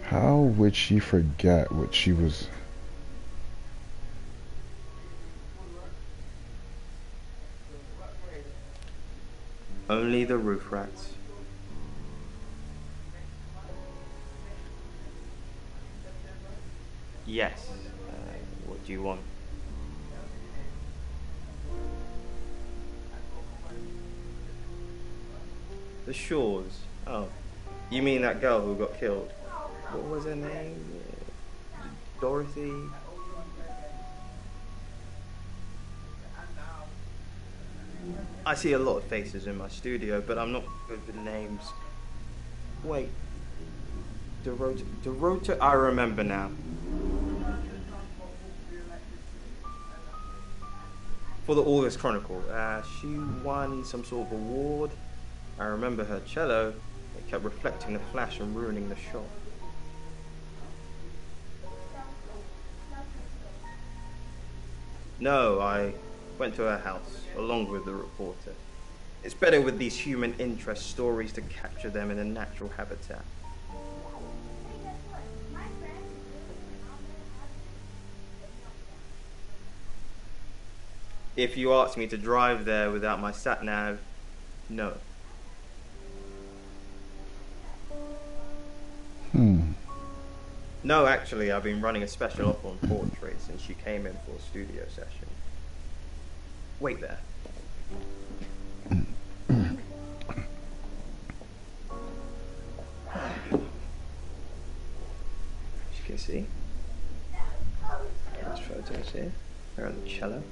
How would she forget what she was? Only the roof rats. Yes. What do you want? The Shores. Oh. You mean that girl who got killed? What was her name? Dorothy? I see a lot of faces in my studio, but I'm not good with names. Wait. Dorota, I remember now. For the August Chronicle, she won some sort of award. I remember her cello. It kept reflecting the flash and ruining the shot. No, I went to her house, along with the reporter. It's better with these human interest stories to capture them in a natural habitat. If you asked me to drive there without my sat-nav, no. No, actually, I've been running a special offer on portraits since she came in for a studio session. Wait there. As you can see, there's photos here. Her on the cello.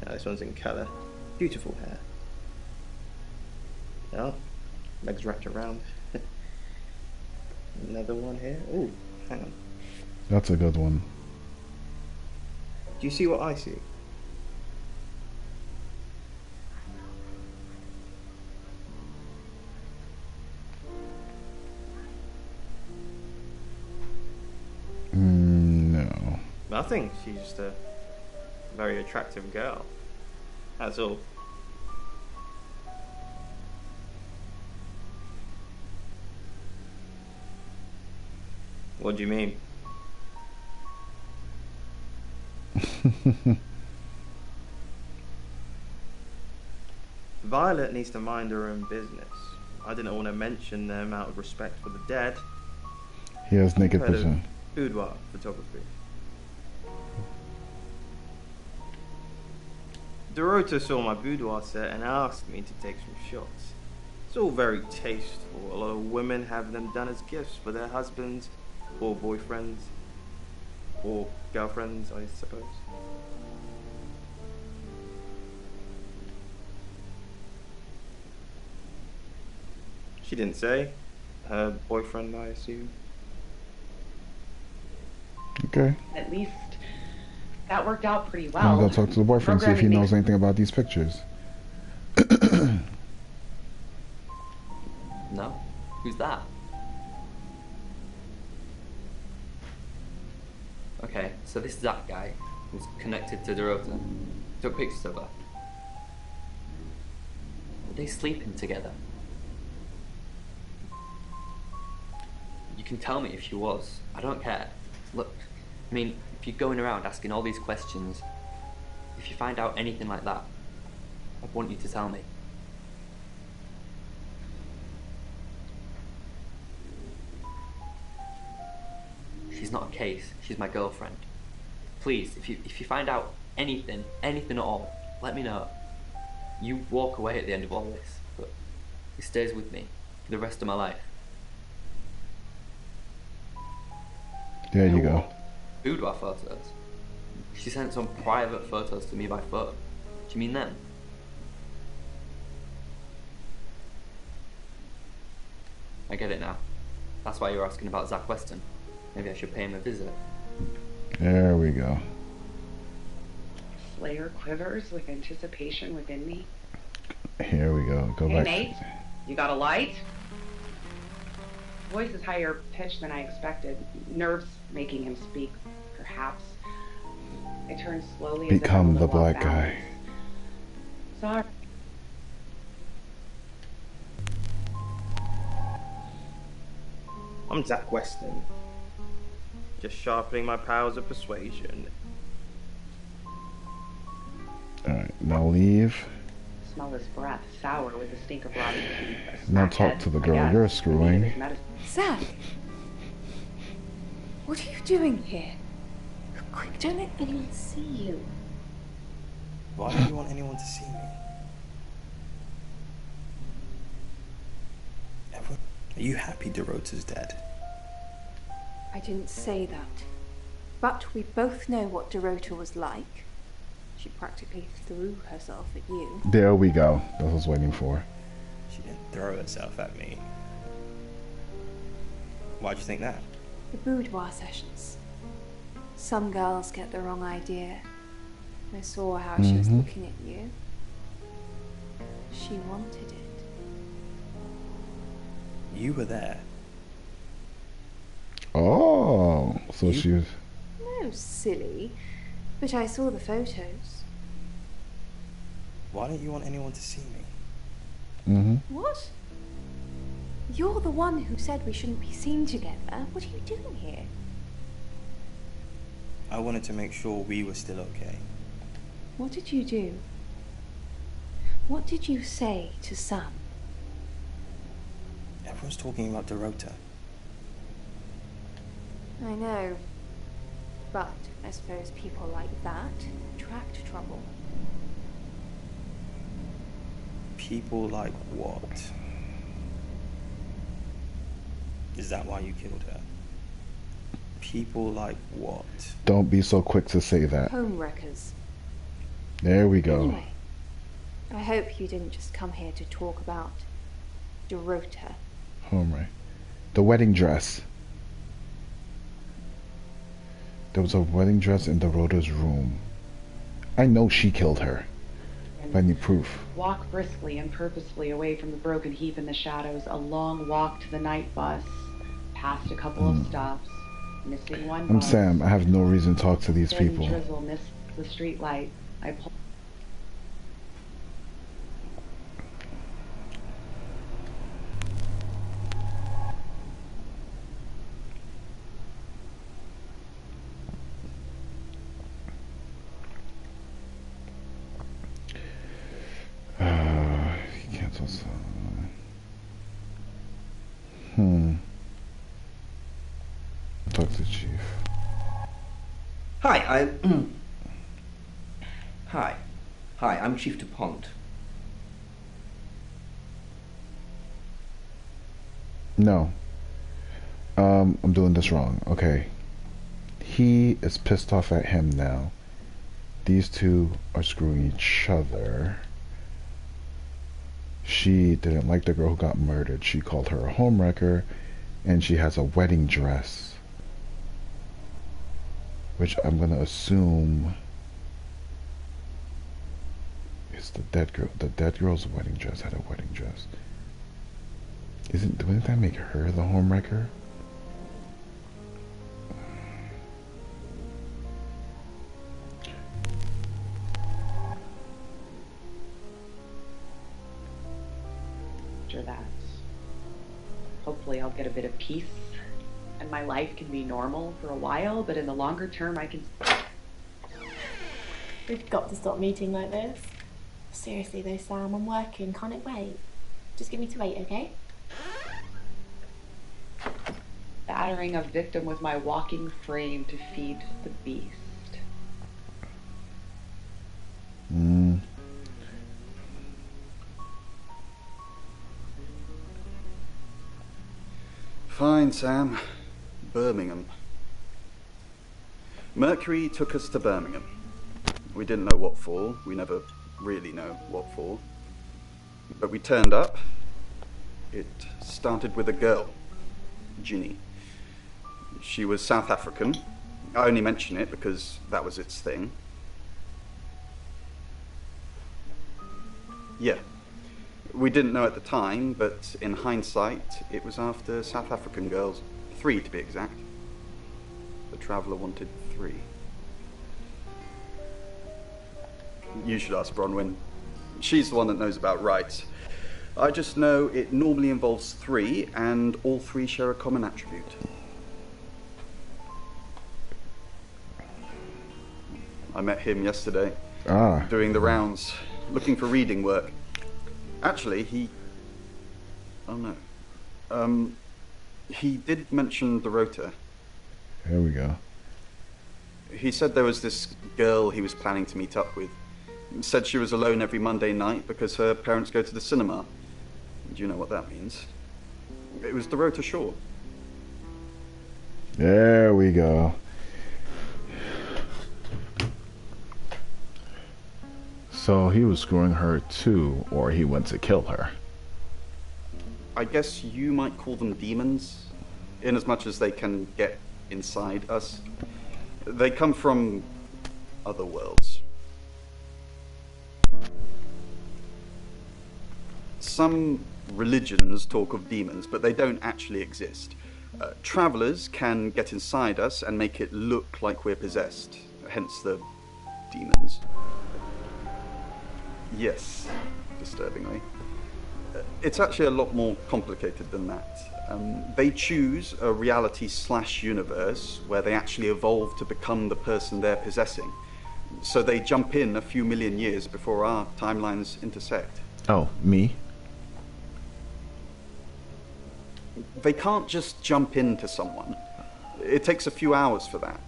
Now this one's in colour. Beautiful hair. Now, legs wrapped around. Another one here. Ooh, hang on. That's a good one. Do you see what I see? No. Nothing. She's just a very attractive girl. That's all. What do you mean? Violet needs to mind her own business. I didn't want to mention them out of respect for the dead. He has naked Heard of vision. Boudoir photography. Dorota saw my boudoir set and asked me to take some shots. It's all very tasteful. A lot of women have them done as gifts for their husbands or boyfriends or girlfriends, I suppose. She didn't say. Her boyfriend, I assume. Okay. At least that worked out pretty well. I'll go talk to the boyfriend, see if he knows anything about these pictures. No? Who's that? Okay, so this is that guy who's connected to Dorota. Took pictures of her. Were they sleeping together? You can tell me if she was. I don't care. Look, I mean, if you're going around asking all these questions, if you find out anything like that, I want you to tell me. She's not a case, she's my girlfriend. Please, if you find out anything at all, let me know. You walk away at the end of all this, but it stays with me for the rest of my life. There you go. Boudoir photos? She sent some private photos to me by phone. Do you mean them? I get it now. That's why you're asking about Zach Weston. Maybe I should pay him a visit. There we go. Slayer quivers with anticipation within me. Here we go. Go Hey, back. Nate, you got a light? Voice is higher pitched than I expected. Nerves making him speak, perhaps. I turn slowly as if I'm Become a the little black off guy. balance. Sorry. I'm Zach Weston. Just sharpening my powers of persuasion. Alright, now leave. Smell his breath, sour with the stink of rotting teeth. Now talk to the girl you're screwing. Zach! What are you doing here? Quick, don't let anyone see you. Why do you want anyone to see me? Ever? Are you happy Dorota's dead? I didn't say that. But we both know what Dorota was like. She practically threw herself at you. There we go. That's what I was waiting for. She didn't throw herself at me. Why'd you think that? The boudoir sessions. Some girls get the wrong idea. I saw how she was looking at you. She wanted it. You were there. Oh, so she was... No, silly. But I saw the photos. Why don't you want anyone to see me? What? You're the one who said we shouldn't be seen together. What are you doing here? I wanted to make sure we were still okay. What did you do? What did you say to Sam? Everyone's talking about Dorota. I know. But I suppose people like that attract trouble. People like what? Is that why you killed her? People like what? Don't be so quick to say that. Homewreckers. There we go. Anyway, I hope you didn't just come here to talk about Dorota. Homewreck. The wedding dress. There was a wedding dress in Dorota's room. I know she killed her. I need proof. Walk briskly and purposefully away from the broken heap in the shadows. A long walk to the night bus. Past a couple of stops. Missing one I'm bus. Sam. I have no reason to talk to these Thin people. drizzle missed the street light. I pulled. Cancel some. Talk to the chief. Hi, Hi, I'm Chief DuPont. No. I'm doing this wrong. Okay. He is pissed off at him now. These two are screwing each other. She didn't like the girl who got murdered. She called her a homewrecker, and she has a wedding dress, which I'm gonna assume is the dead girl. The dead girl's wedding dress had a wedding dress. Wouldn't that make her the homewrecker? That hopefully I'll get a bit of peace and my life can be normal for a while, but in the longer term I can... We've got to stop meeting like this. Seriously though, Sam, I'm working. Can't it wait? Just give me to 8, okay? Battering a victim with my walking frame to feed the beast. Fine, Sam. Birmingham. Mercury took us to Birmingham. We didn't know what for. We never really know what for. But we turned up. It started with a girl, Ginny. She was South African. I only mention it because that was its thing. Yeah. We didn't know at the time, but in hindsight, it was after South African girls. 3 to be exact. The Traveller wanted 3. You should ask Bronwyn. She's the one that knows about rights. I just know it normally involves 3, and all 3 share a common attribute. I met him yesterday, doing the rounds, looking for reading work. Actually, he did mention Dorota. Here we go. He said there was this girl he was planning to meet up with. Said she was alone every Monday night because her parents go to the cinema. Do you know what that means? It was Dorota Shaw. There we go. So he was screwing her too, or he went to kill her. I guess you might call them demons, in as much as they can get inside us. They come from other worlds. Some religions talk of demons, but they don't actually exist. Travelers can get inside us and make it look like we're possessed, hence the demons. Yes, disturbingly. It's actually a lot more complicated than that. They choose a reality/universe where they actually evolve to become the person they're possessing. So they jump in a few million years before our timelines intersect. Oh, me? They can't just jump into someone. It takes a few hours for that.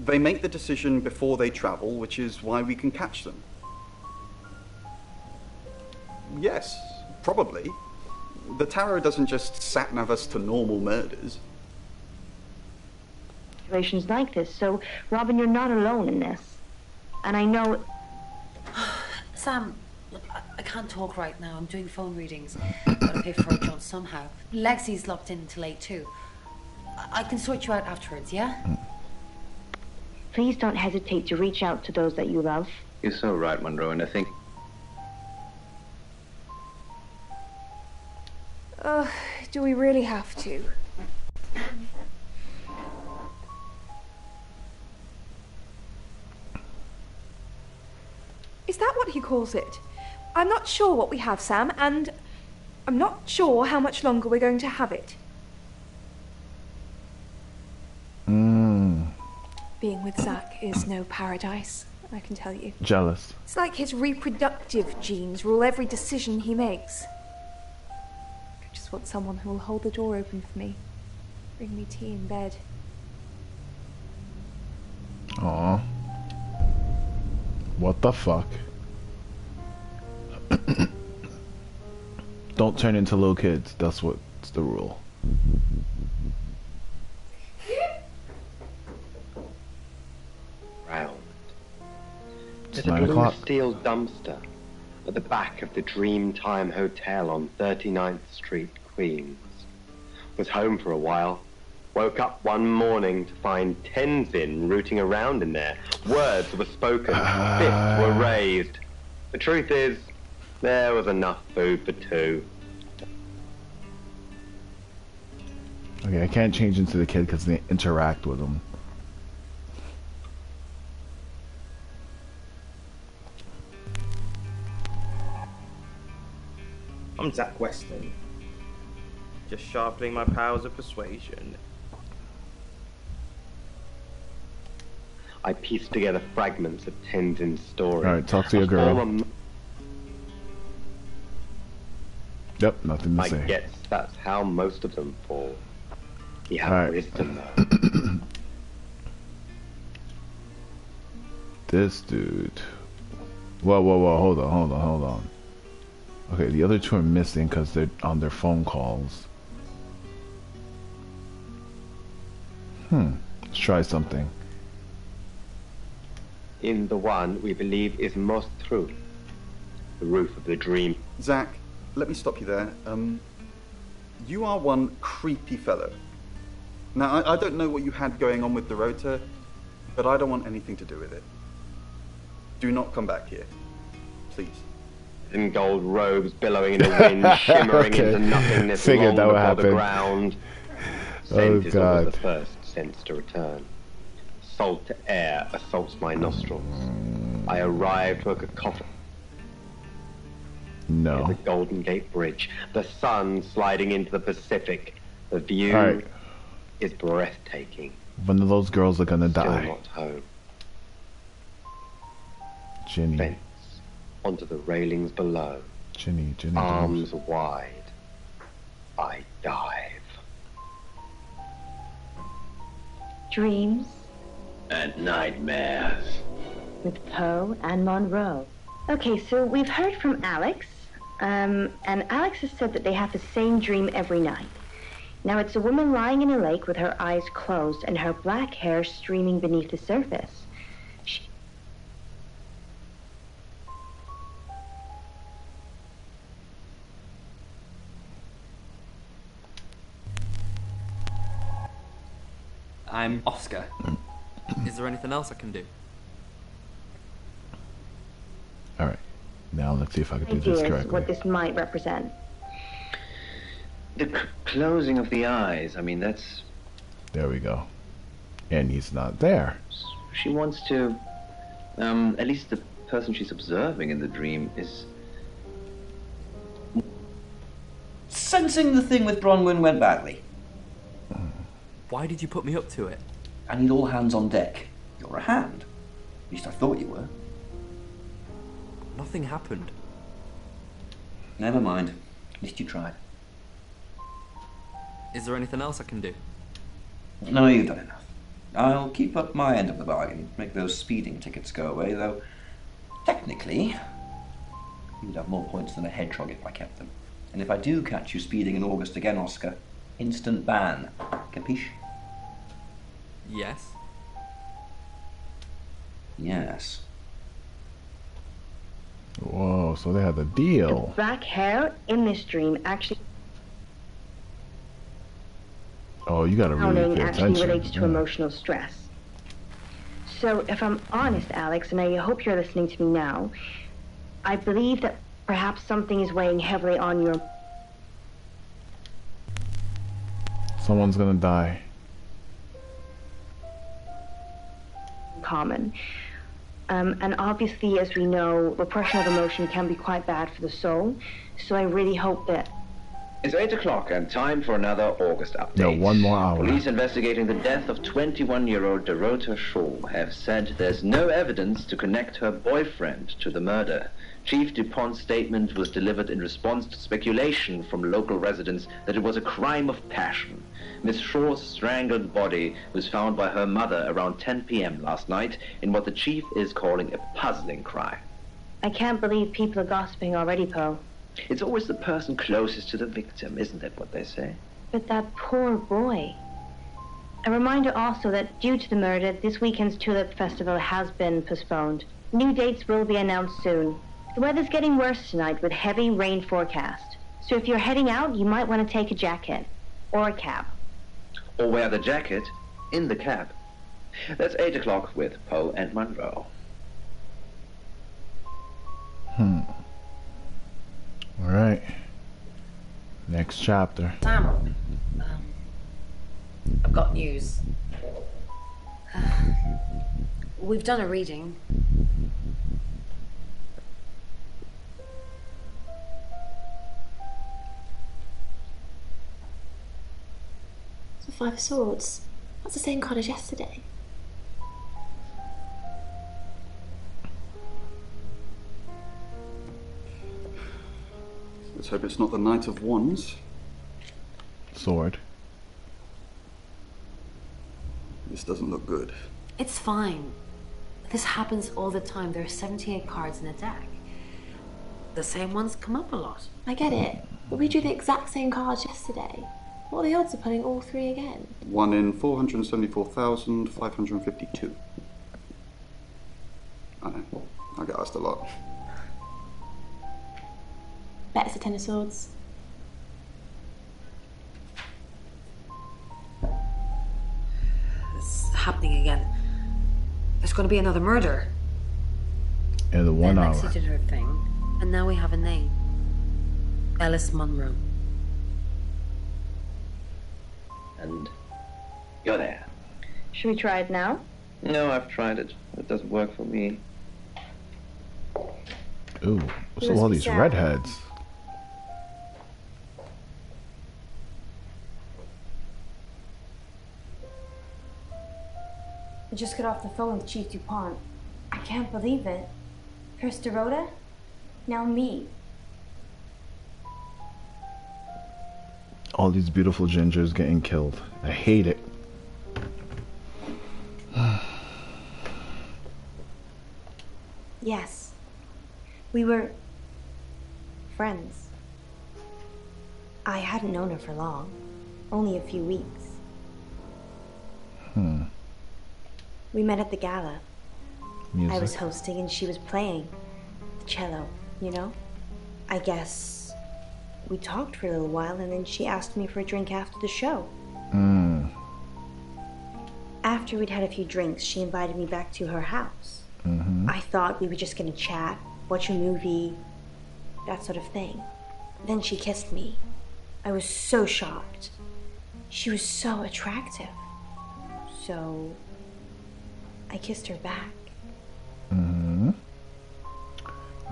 They make the decision before they travel, which is why we can catch them. Yes, probably. The tarot doesn't just sat-nav us to normal murders. Situations like this, so Robin, you're not alone in this. And I know... Sam, look, I can't talk right now. I'm doing phone readings. Gotta pay for a job somehow. Lexi's locked in until 8 too. I can sort you out afterwards, yeah? Please don't hesitate to reach out to those that you love. You're so right, Monroe, and I think... Do we really have to? Is that what he calls it? I'm not sure what we have, Sam, and I'm not sure how much longer we're going to have it. Being with Zach is no paradise, I can tell you. Jealous. It's like his reproductive genes rule every decision he makes. I just want someone who will hold the door open for me, bring me tea in bed. Aw. What the fuck? Don't turn into little kids. That's what's the rule. Round. It's There's a 9 blue o'clock. steel dumpster at the back of the Dreamtime Hotel on 39th Street, Queens. Was home for a while. Woke up one morning to find Tenzin rooting around in there. Words were spoken, fists were raised. The truth is, there was enough food for two. Okay, I can't change into the kid because they interact with him. I'm Zach Weston. Just sharpening my powers of persuasion. I pieced together fragments of Tenzin's story. Alright, talk to your girl. Yep, nothing to I say. guess that's how most of them fall. You have Alright. wisdom, though. This dude. Whoa, hold on. Okay, the other two are missing because they're on their phone calls. Let's try something. In the one we believe is most true. The roof of the dream. Zach, let me stop you there. You are one creepy fellow. Now, I don't know what you had going on with Dorota, but I don't want anything to do with it. Do not come back here. Please. In gold robes billowing in the wind, shimmering Okay. into nothingness Figured long that would before the happen. ground. Oh, Scent is always God. the first sense to return. Salt air assaults my nostrils. I arrive to a cacophony. No. The Golden Gate Bridge, the sun sliding into the Pacific. The view Alright. is breathtaking. One of those girls are gonna Still die. not home. Ginny. Fence onto the railings below. Ginny. Arms wide. I dive. Dreams And nightmares. with Poe and Monroe. Okay, so we've heard from Alex, and Alex has said that they have the same dream every night. Now, it's a woman lying in a lake with her eyes closed and her black hair streaming beneath the surface. I'm Oscar. Is there anything else I can do? Alright. Now let's see if I can do this Ideas correctly. what this might represent. The closing of the eyes, I mean, that's... There we go. And he's not there. She wants to... at least the person she's observing in the dream is... sensing the thing with Bronwyn went badly. Why did you put me up to it? I need all hands on deck. You're a hand. At least I thought you were. Nothing happened. Never mind. At least you tried. Is there anything else I can do? No, you've done enough. I'll keep up my end of the bargain, make those speeding tickets go away, though technically you'd have more points than a hedgehog if I kept them. And if I do catch you speeding in August again, Oscar, instant ban. Capiche? Yes. Yes. Whoa, so they had the deal. The black hair in this dream actually Oh, you gotta really pay actually attention. relates to emotional stress. So if I'm honest, Alex, and I hope you're listening to me now, I believe that perhaps something is weighing heavily on your... Someone's gonna die. Common. And obviously, as we know, repression of emotion can be quite bad for the soul. So I really hope that... It's 8 o'clock and time for another August update. No, 1 more hour. Police investigating the death of 21-year-old Dorota Shaw have said there's no evidence to connect her boyfriend to the murder. Chief DuPont's statement was delivered in response to speculation from local residents that it was a crime of passion. Miss Shaw's strangled body was found by her mother around 10 p.m. last night in what the chief is calling a puzzling crime. I can't believe people are gossiping already, Poe. It's always the person closest to the victim, isn't that what they say? But that poor boy. A reminder also that due to the murder, this weekend's Tulip Festival has been postponed. New dates will be announced soon. The weather's getting worse tonight with heavy rain forecast. So if you're heading out, you might want to take a jacket. Or a cab. Or wear the jacket in the cab. That's 8 o'clock with Poe and Monroe. Alright. Next chapter. Sam, I've got news. We've done a reading. The Five of Swords. That's the same card as yesterday. Let's hope it's not the Knight of Wands. Sword. This doesn't look good. It's fine. This happens all the time. There are 78 cards in a deck. The same ones come up a lot. I get it, but we drew the exact same cards yesterday. What are the odds of pulling all three again? 1 in 474,552. I know. I get asked a lot. Bet it's a Ten of Swords. It's happening again. There's going to be another murder. In the 1 hour. Lexi did her thing, and now we have a name. Alice Munro. And you're there. Should we try it now? No, I've tried it. It doesn't work for me. Ooh, what's all these redheads? I just got off the phone with Chief DuPont. I can't believe it. First Dorota, now me. All these beautiful gingers getting killed. I hate it. Yes. We were friends. I hadn't known her for long. Only a few weeks. We met at the gala. Music. I was hosting and she was playing the cello, you know? I guess we talked for a little while and then she asked me for a drink after the show. After we'd had a few drinks, she invited me back to her house. I thought we were just gonna chat, watch a movie, that sort of thing. Then she kissed me. I was so shocked. She was so attractive. So I kissed her back.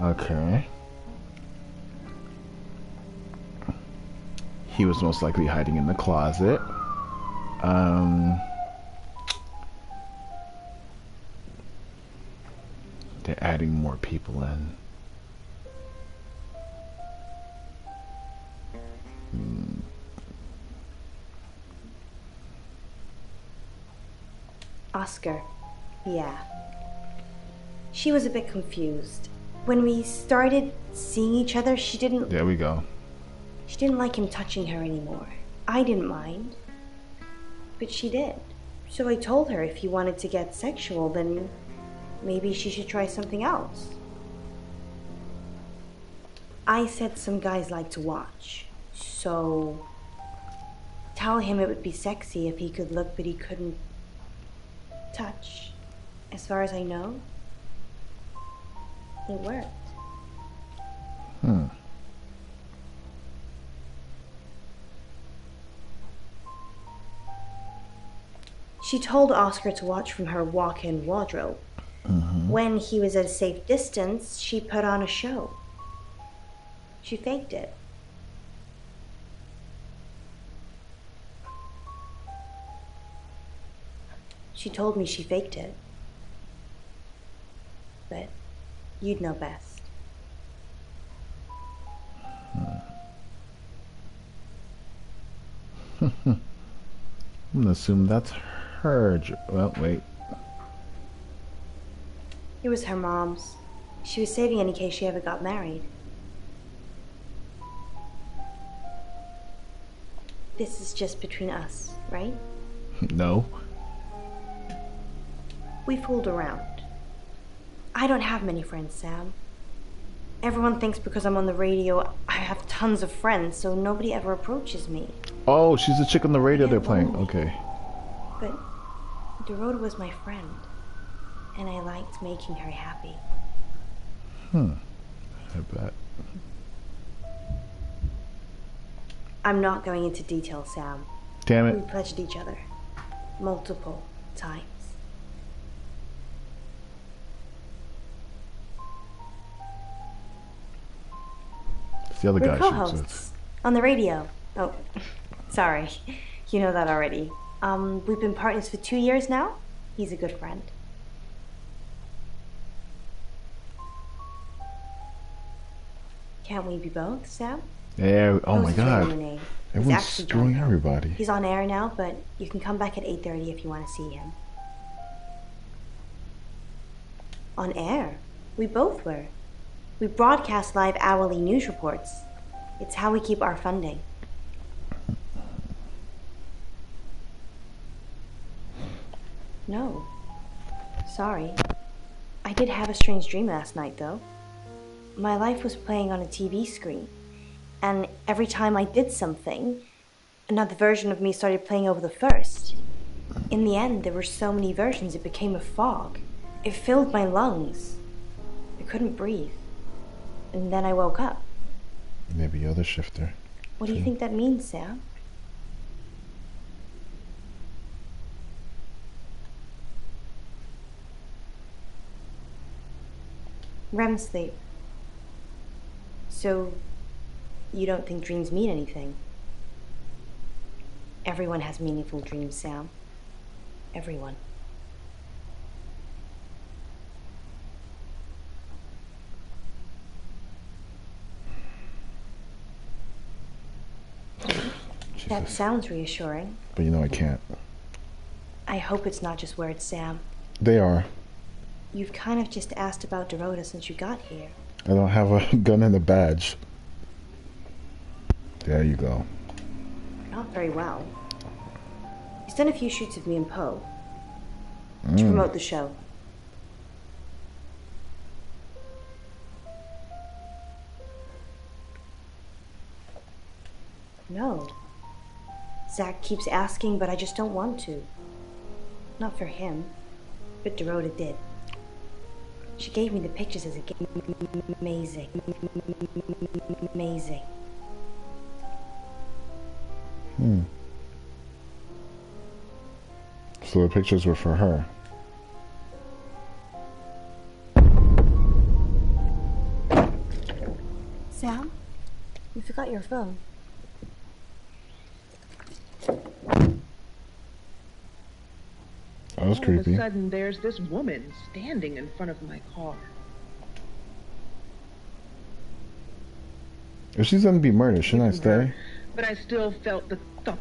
Okay. He was most likely hiding in the closet. They're adding more people in. Oscar. Yeah. She was a bit confused. When we started seeing each other, she didn't... There we go. She didn't like him touching her anymore. I didn't mind. But she did. So I told her if he wanted to get sexual, then maybe she should try something else. I said some guys like to watch. So tell him it would be sexy if he could look, but he couldn't touch. As far as I know, it worked. She told Oscar to watch from her walk-in wardrobe. When he was at a safe distance, she put on a show. She faked it. She told me she faked it. But you'd know best. I'm gonna assume that's her. Well, wait. It was her mom's. She was saving in case she ever got married. This is just between us, right? No. We fooled around. I don't have many friends, Sam. Everyone thinks because I'm on the radio, I have tons of friends, so nobody ever approaches me. Oh, she's the chick on the radio they're playing. Okay. But Dorota was my friend, and I liked making her happy. I bet. I'm not going into detail, Sam. Damn it. We pledged each other. Multiple times. It's the other We're guy she was co-hosts with. on the radio. Oh, sorry. You know that already. We've been partners for 2 years now. He's a good friend. Can't we be both, Sam? Yeah. Oh my Who's God. your name? He's Everyone's actually screwing John. everybody. He's on air now, but you can come back at 8:30 if you want to see him. On air? We both were. We broadcast live hourly news reports. It's how we keep our funding. No. Sorry. I did have a strange dream last night, though. My life was playing on a TV screen, and every time I did something, another version of me started playing over the first. In the end, there were so many versions, it became a fog. It filled my lungs. I couldn't breathe. And then I woke up. Maybe you're the shifter. What do you think that means, Sam? REM sleep. So, you don't think dreams mean anything? Everyone has meaningful dreams, Sam. Everyone. That sounds reassuring. But you know I can't. I hope it's not just words, Sam. They are. You've kind of just asked about Dorota since you got here. I don't have a gun and a badge. There you go. Not very well. He's done a few shoots of me and Poe. To promote the show. No. Zach keeps asking, but I just don't want to. Not for him, but Dorota did. She gave me the pictures as a gift. Amazing. Amazing. So the pictures were for her. Sam, you forgot your phone. That was All creepy. of a sudden, there's this woman standing in front of my car. If she's gonna be murdered, shouldn't I stay? But I still felt the thump.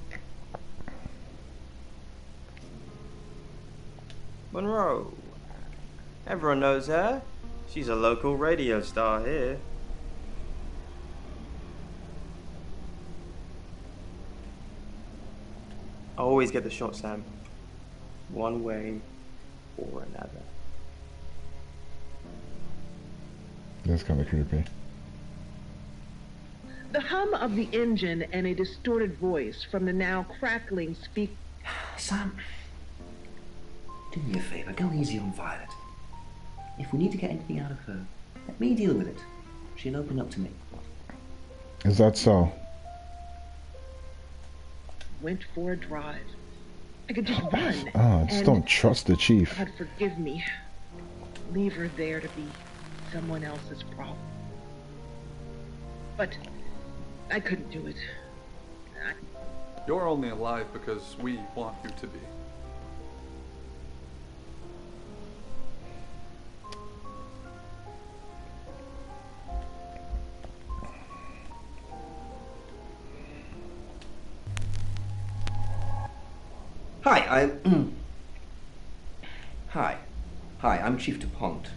Monroe. Everyone knows her. She's a local radio star here. I always get the shot, Sam. One way or another. That's kind of creepy. The hum of the engine and a distorted voice from the now crackling speaker. Sam, do me a favour, go easy on Violet. If we need to get anything out of her, let me deal with it. She'll open up to me. Is that so? Went for a drive. I could just run. Oh, I just don't trust the chief. God forgive me. Leave her there to be someone else's problem. But I couldn't do it. You're only alive because we want you to be. Hi, Hi, I'm Chief DuPont.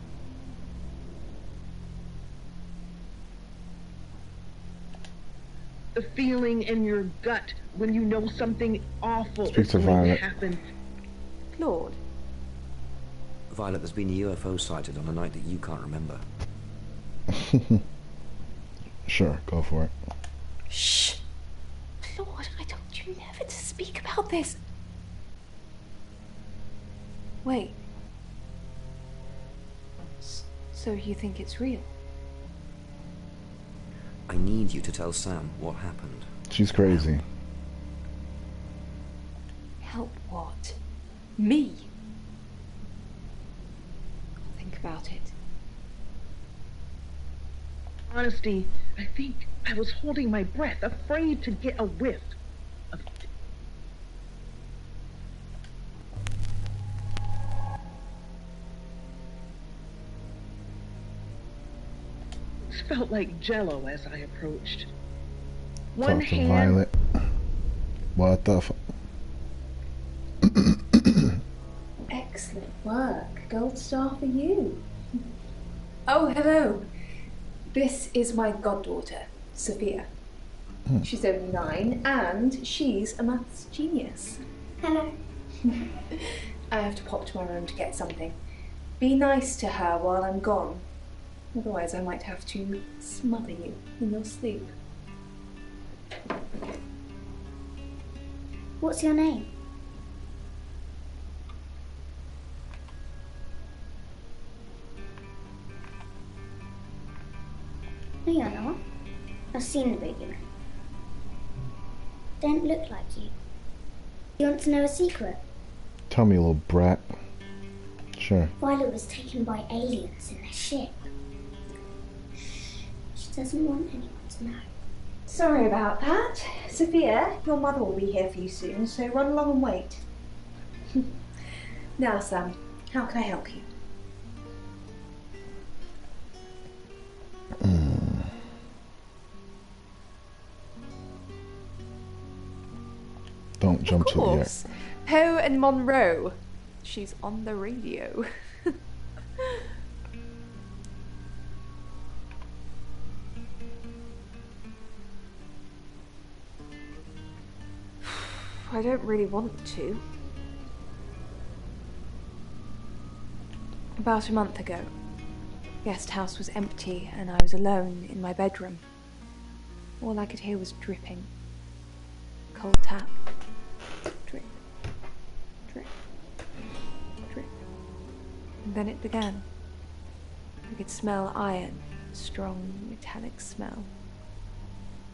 The feeling in your gut when you know something awful Speak is to going Violet. to happen. Claude. Violet, there's been a UFO sighted on a night that you can't remember. Sure, go for it. Shh. Claude, I told you never to speak about this. Wait. So you think it's real? I need you to tell Sam what happened. She's crazy. Help what? Me? Think about it. Honesty, I think I was holding my breath, afraid to get a whiff of it. It felt like jello as I approached. One Talk to hand. Violet. What the Excellent work. Gold star for you. Oh, hello. This is my goddaughter, Sophia. She's only 9 and she's a maths genius. Hello. I have to pop to my room to get something. Be nice to her while I'm gone. Otherwise I might have to smother you in your sleep. What's your name? No, you're not. I've seen the baby man. Don't look like you. You want to know a secret? Tell me, little brat. Sure. Violet was taken by aliens in their ship. She doesn't want anyone to know. Sorry about that. Sophia, your mother will be here for you soon, so run along and wait. Now, Sam, how can I help you? Don't jump to the air. Poe and Monroe. She's on the radio. I don't really want to. About a month ago, the guest house was empty and I was alone in my bedroom. All I could hear was dripping. Cold tap. Drip. Drip. Drip. And then it began. I could smell iron, a strong metallic smell.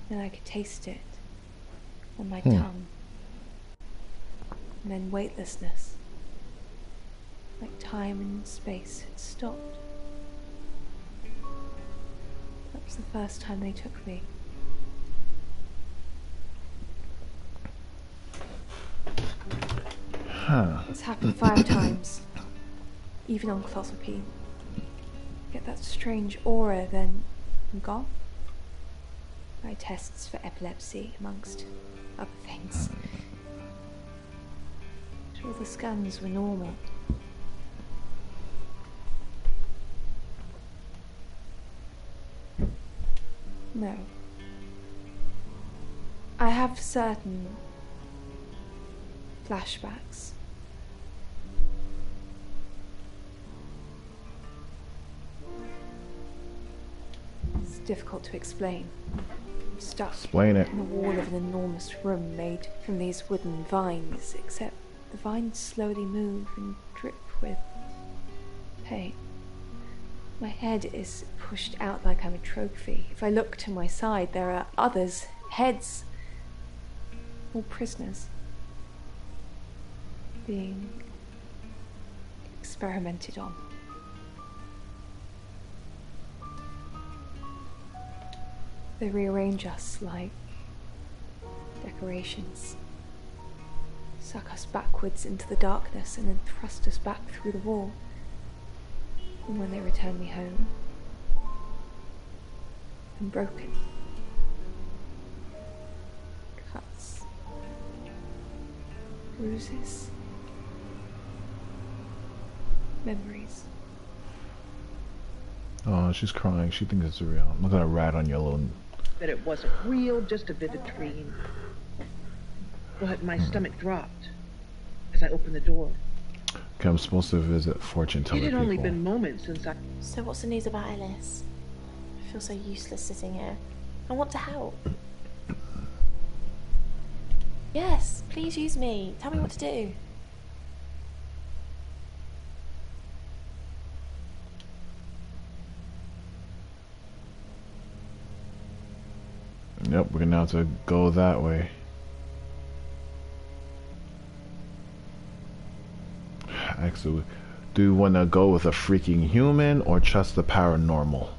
Then I could taste it on my tongue. And then weightlessness. Like time and space had stopped. That was the first time they took me. It's happened 5 times, even on clozapine. Get that strange aura, then I'm gone. My tests for epilepsy, amongst other things. All the scans were normal. No. I have certain flashbacks. It's difficult to explain. I'm stuck Explain it. in the wall of an enormous room made from these wooden vines, except the vines slowly move and drip with pain. My head is pushed out like I'm a trophy. If I look to my side, there are others, heads, all prisoners, being experimented on. They rearrange us like decorations, suck us backwards into the darkness and then thrust us back through the wall. And when they return me home, I'm broken. Cuts. Bruises. Memories. Oh, she's crying. She thinks it's real. I'm not gonna rat on your little... That it wasn't real, just a vivid dream. But my stomach dropped as I opened the door. Okay, I'm supposed to visit fortune teller It had people. only been moments since I... So what's the news about Ellis? I feel so useless sitting here. I want to help. Yes, please use me. Tell me what to do. Yep, we're gonna have to go that way. Actually, do you want to go with a freaking human or trust the paranormal?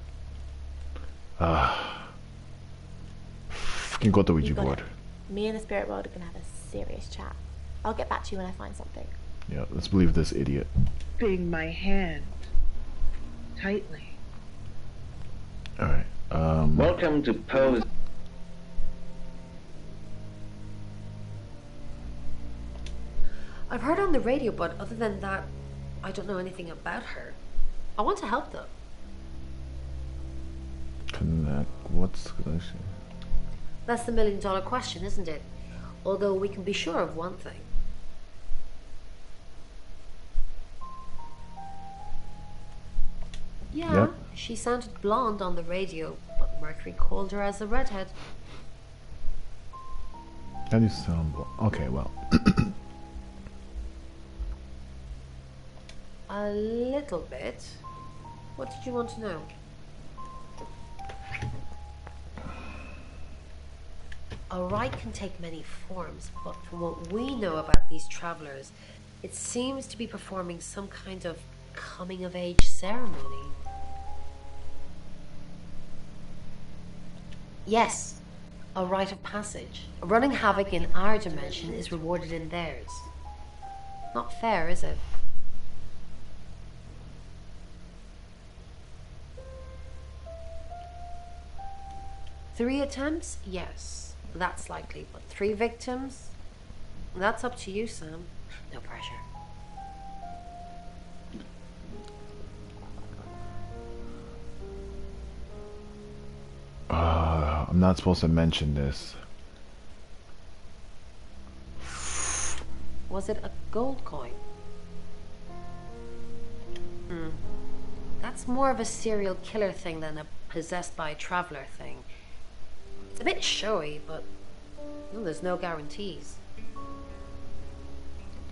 Freaking go to the Ouija board. It. Me and the spirit world are gonna have a serious chat. I'll get back to you when I find something. Yeah, let's believe this idiot. Gripping my hand tightly. Alright, Welcome to Pose. I've heard on the radio, but other than that, I don't know anything about her. I want to help though. Connect. What's connection? That's the $1 million question, isn't it? Although we can be sure of one thing. Yeah, Yep. She sounded blonde on the radio, but Mercury called her as a redhead. How do you sound? Okay, well. A little bit. What did you want to know? A rite can take many forms, but from what we know about these travelers, it seems to be performing some kind of coming-of-age ceremony. Yes, a rite of passage. Running havoc in our dimension is rewarded in theirs. Not fair, is it? Three attempts? Yes, that's likely. But 3 victims? That's up to you, Sam. No pressure. I'm not supposed to mention this. Was it a gold coin? That's more of a serial killer thing than a possessed by a traveler thing. It's a bit showy, but there's no guarantees.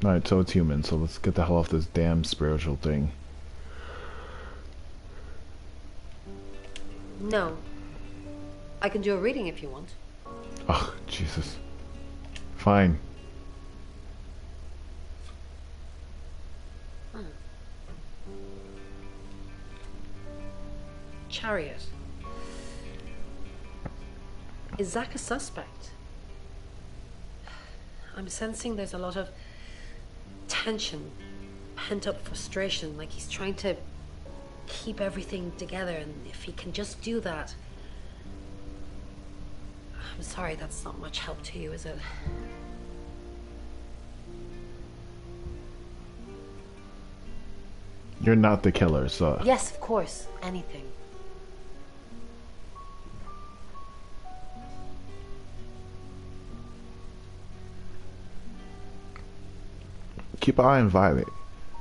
Alright, so it's human, so let's get the hell off this damn spiritual thing. No. I can do a reading if you want. Oh, Jesus. Fine. Chariot. Is Zach a suspect? I'm sensing there's a lot of tension, pent up frustration, like he's trying to keep everything together, and if he can just do that. I'm sorry, that's not much help to you, is it? You're not the killer, so... Yes, of course. Anything. Keep an eye on Violet.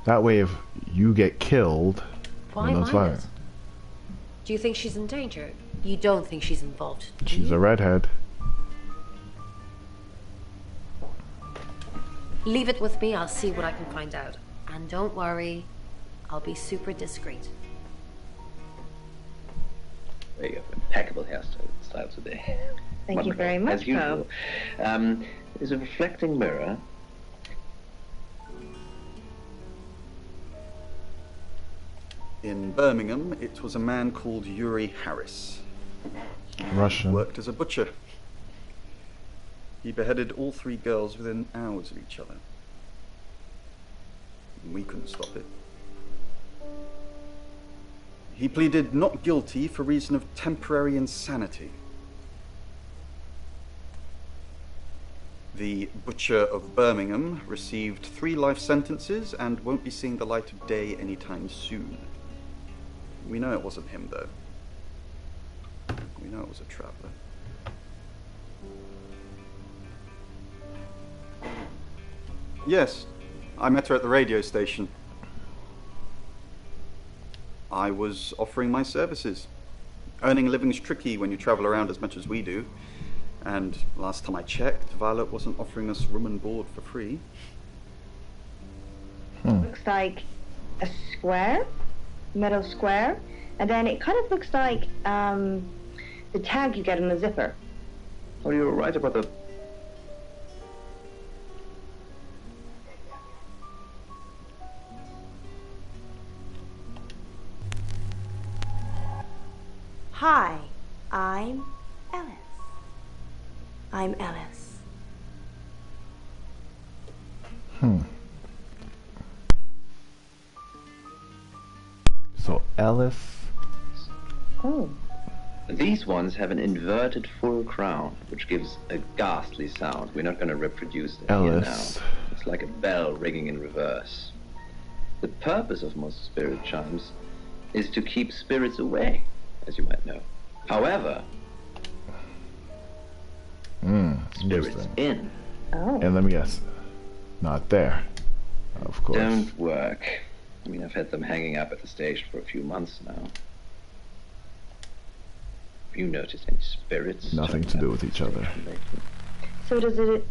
That way, if you get killed, Why you know it's Violet? Violet. Do you think she's in danger? You don't think she's involved, do She's you? a redhead. Leave it with me, I'll see what I can find out. And don't worry, I'll be super discreet. There you go. Impeccable hairstyle today. Thank you very much, As usual. There's a reflecting mirror. In Birmingham, it was a man called Yuri Harris. Russian. He worked as a butcher. He beheaded all 3 girls within hours of each other. We couldn't stop it. He pleaded not guilty for reason of temporary insanity. The Butcher of Birmingham received 3 life sentences and won't be seeing the light of day anytime soon. We know it wasn't him, though. We know it was a traveler. Yes, I met her at the radio station. I was offering my services. Earning a living's tricky when you travel around as much as we do. And last time I checked, Violet wasn't offering us room and board for free. Looks like a square, metal square, and then it kind of looks like the tag you get on the zipper. Oh, you were right about the... Hi, I'm Ellis. I'm Ellis. So Ellis. Oh. These ones have an inverted full crown, which gives a ghastly sound. We're not going to reproduce it here now. Ellis. It's like a bell ringing in reverse. The purpose of most spirit chimes is to keep spirits away, as you might know. However, spirits in. Oh. And let me guess. Not there. Of course. Don't work. I mean, I've had them hanging up at the station for a few months now. Have you noticed any spirits? Nothing to do with each other. So does it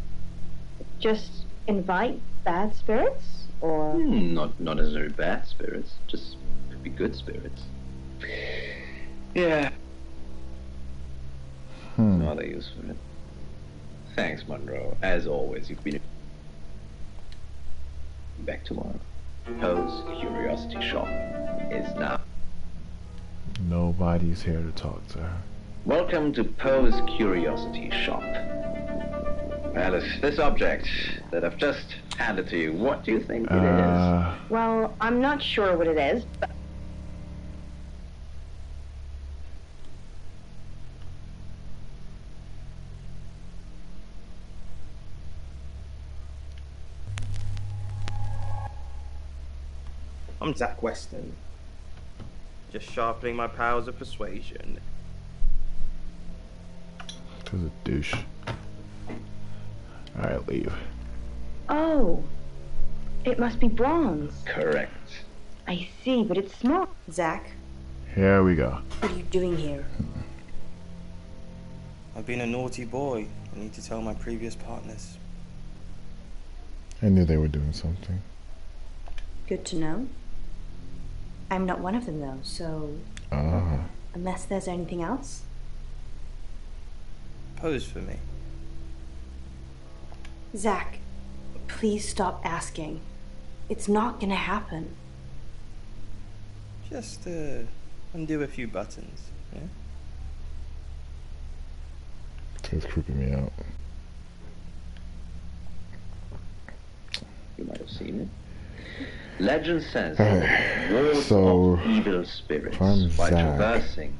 just invite bad spirits, or? Not necessarily bad spirits. Just could be good spirits. Yeah. No other use for it. Thanks, Monroe. As always, you've been back tomorrow. Poe's Curiosity Shop is now. Nobody's here to talk to her. Welcome to Poe's Curiosity Shop. Alice, this object that I've just handed to you, what do you think it is? Well, I'm not sure what it is, but... I'm Zach Weston. Just sharpening my powers of persuasion. Who's a douche? Alright, leave. Oh, it must be bronze. Correct. I see, but it's small. Zach, Here we go. what are you doing here? I've been a naughty boy. I need to tell my previous partners. I knew they were doing something. Good to know. I'm not one of them, though, so... Ah. Unless there's anything else? Pose for me. Zach, please stop asking. It's not gonna happen. Just undo a few buttons, yeah? It's creeping me out. You might have seen it. Legend says Alright, wards so off evil spirits if I'm by Zach, traversing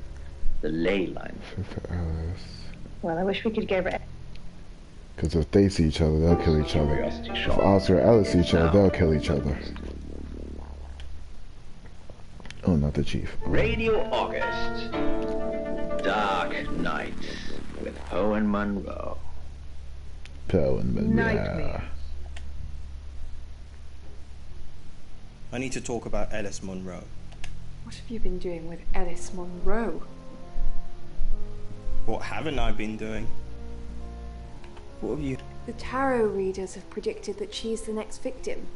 the ley lines. Well, I wish we could get rid. Because if they see each other, they'll kill each other. If Oscar and Alice see each other, they'll kill each other. Oh, not the chief. Radio August. Dark Nights with Poe and Monroe. Poe and Monroe. Nightmare. I need to talk about Ellis Monroe. What have you been doing with Ellis Monroe? What haven't I been doing? What have you... The tarot readers have predicted that she's the next victim.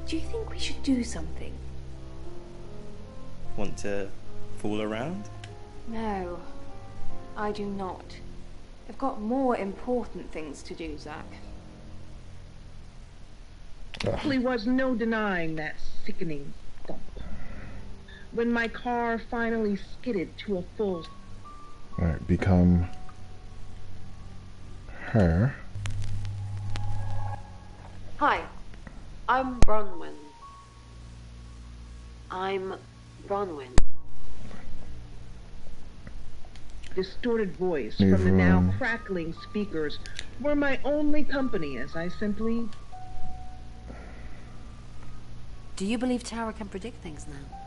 Do you think we should do something? Want to fool around? No, I do not. I've got more important things to do, Zach. There was no denying that sickening thump. When my car finally skidded to a full... Alright, become her. Hi, I'm Bronwyn. Distorted voice from the now crackling speakers were my only company as I simply... Do you believe tarot can predict things now?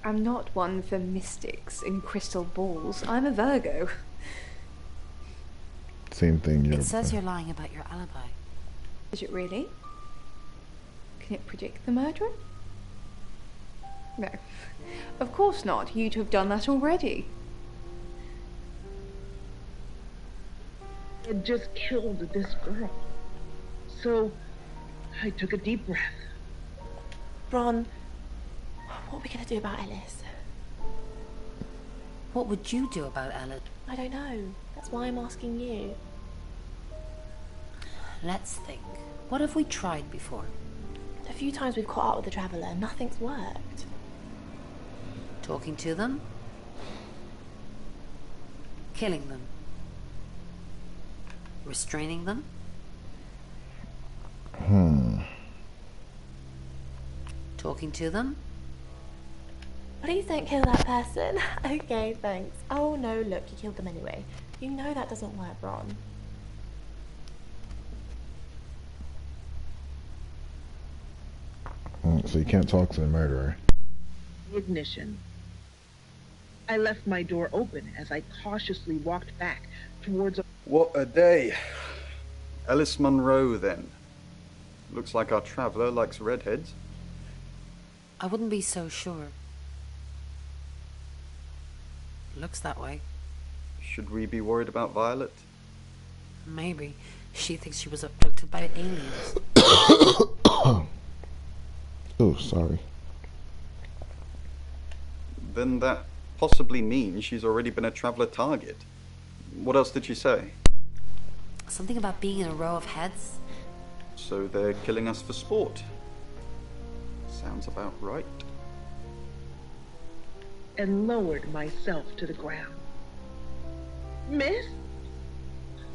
I'm not one for mystics and crystal balls. I'm a Virgo. Same thing. It says you're lying about your alibi. Is it really? Can it predict the murderer? No. Of course not. You'd have done that already. I had just killed this girl. So I took a deep breath. Ron, what are we going to do about Ellis? What would you do about Alice? I don't know. That's why I'm asking you. Let's think. What have we tried before? A few times we've caught up with the Traveller, nothing's worked. Talking to them? Killing them? Restraining them? Talking to them? Please don't kill that person. Okay, thanks. Oh no, look, you killed them anyway. You know that doesn't work, Ron. So you can't talk to the murderer. Ignition. I left my door open as I cautiously walked back towards a... What a day. Ellis Monroe, then. Looks like our traveller likes redheads. I wouldn't be so sure. Looks that way. Should we be worried about Violet? Maybe. She thinks she was abducted by aliens. Oh, sorry. Then that possibly means she's already been a traveller target. What else did she say? Something about being in a row of heads? So they're killing us for sport. Sounds about right. And lowered myself to the ground. Miss?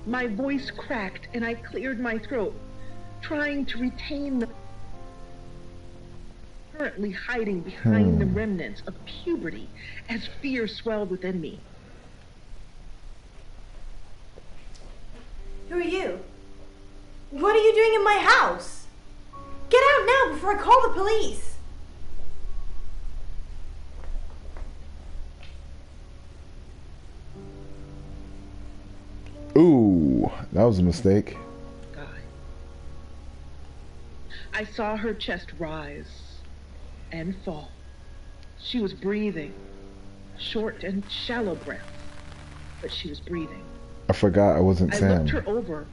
My voice cracked and I cleared my throat, trying to retain the... currently hiding behind the remnants of puberty as fear swelled within me. Who are you? What are you doing in my house? Get out now before I call the police! Ooh, that was a mistake. I saw her chest rise and fall. She was breathing, short and shallow breaths, but she was breathing. I forgot I wasn't I Sam. looked her over.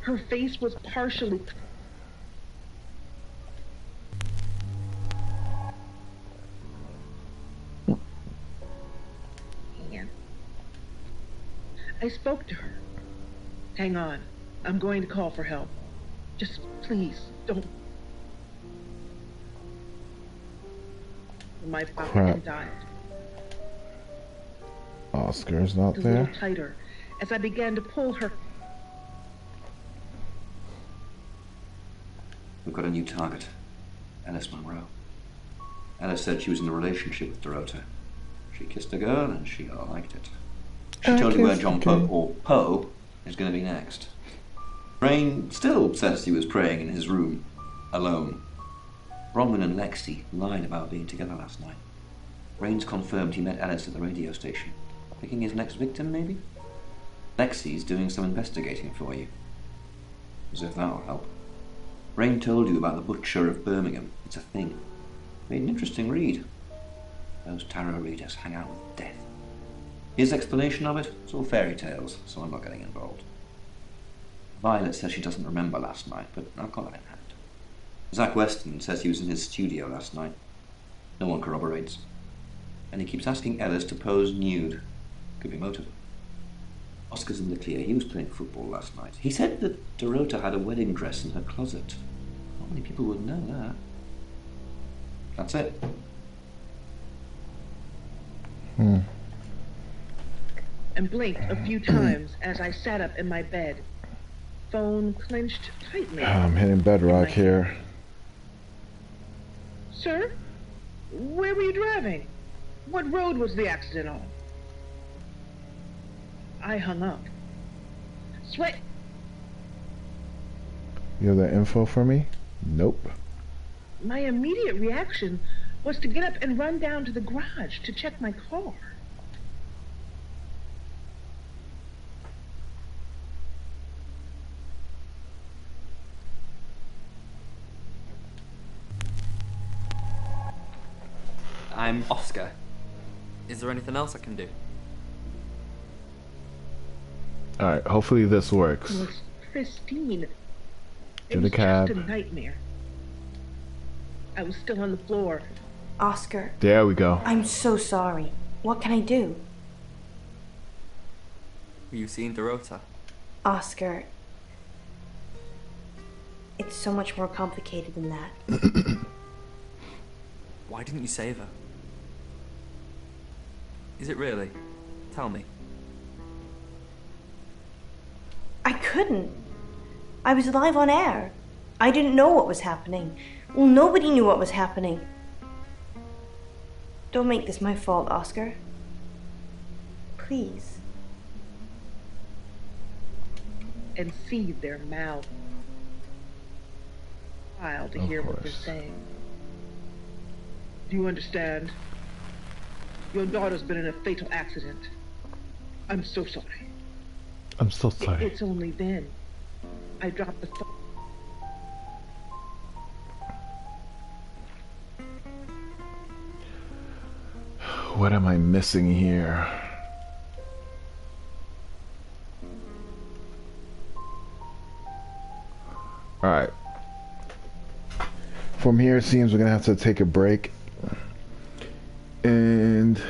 Her face was partially... I spoke to her. Hang on. I'm going to call for help. Just please, don't... My pocket died. Oscar's not A there. little tighter as I began to pull her. We've got a new target, Alice Monroe. Alice said she was in a relationship with Dorota. She kissed a girl and she liked it. She told you where John Poe, or Poe, is going to be next. Rain still says he was praying in his room, alone. Bronwyn and Lexi lied about being together last night. Rains confirmed he met Alice at the radio station. Picking his next victim, maybe? Lexi's doing some investigating for you. As if that'll help. Rain told you about the Butcher of Birmingham. It's a thing. Made an interesting read. Those tarot readers hang out with death. His explanation of it, it's all fairy tales, so I'm not getting involved. Violet says she doesn't remember last night, but I've got that in hand. Zach Weston says he was in his studio last night. No one corroborates. And he keeps asking Ellis to pose nude. Could be motive. Oscar's in the clear. He was playing football last night. He said that Dorota had a wedding dress in her closet. Not many people would know that. That's it. And blinked a few times as I sat up in my bed. Phone clenched tightly. I'm hitting bedrock here. Sir? Where were you driving? What road was the accident on? I hung up. Sweat. You have that info for me? Nope. My immediate reaction was to get up and run down to the garage to check my car. I'm Oscar. Is there anything else I can do? Alright, hopefully this works. It was pristine. To the cab. Just a nightmare. I was still on the floor. Oscar. There we go. I'm so sorry. What can I do? Were you seeing Dorota? Oscar. It's so much more complicated than that. Why didn't you save her? Is it really? Tell me. I couldn't. I was live on air. I didn't know what was happening. Well, nobody knew what was happening. Don't make this my fault, Oscar. Please. And feed their mouth. Wild to hear what they're saying. Do you understand? Your daughter's been in a fatal accident. I'm so sorry. I'm so sorry. It's only then I dropped the phone. What am I missing here? Alright. From here it seems we're gonna have to take a break. And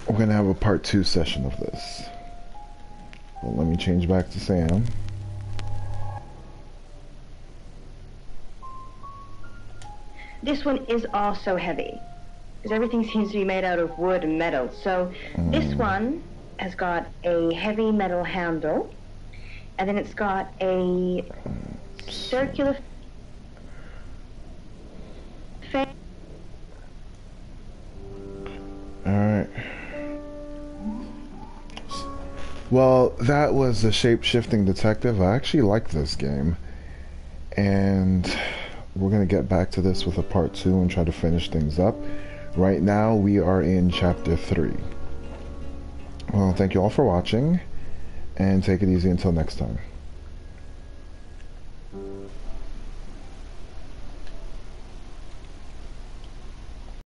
we're gonna have a part 2 session of this. Well, let me change back to Sam. This one is also heavy, because everything seems to be made out of wood and metal. So this one has got a heavy metal handle, and then it's got a circular face. Alright. Well, that was the Shape-Shifting Detective. I actually like this game. And we're going to get back to this with a part 2 and try to finish things up. Right now, we are in chapter 3. Well, thank you all for watching. And take it easy until next time.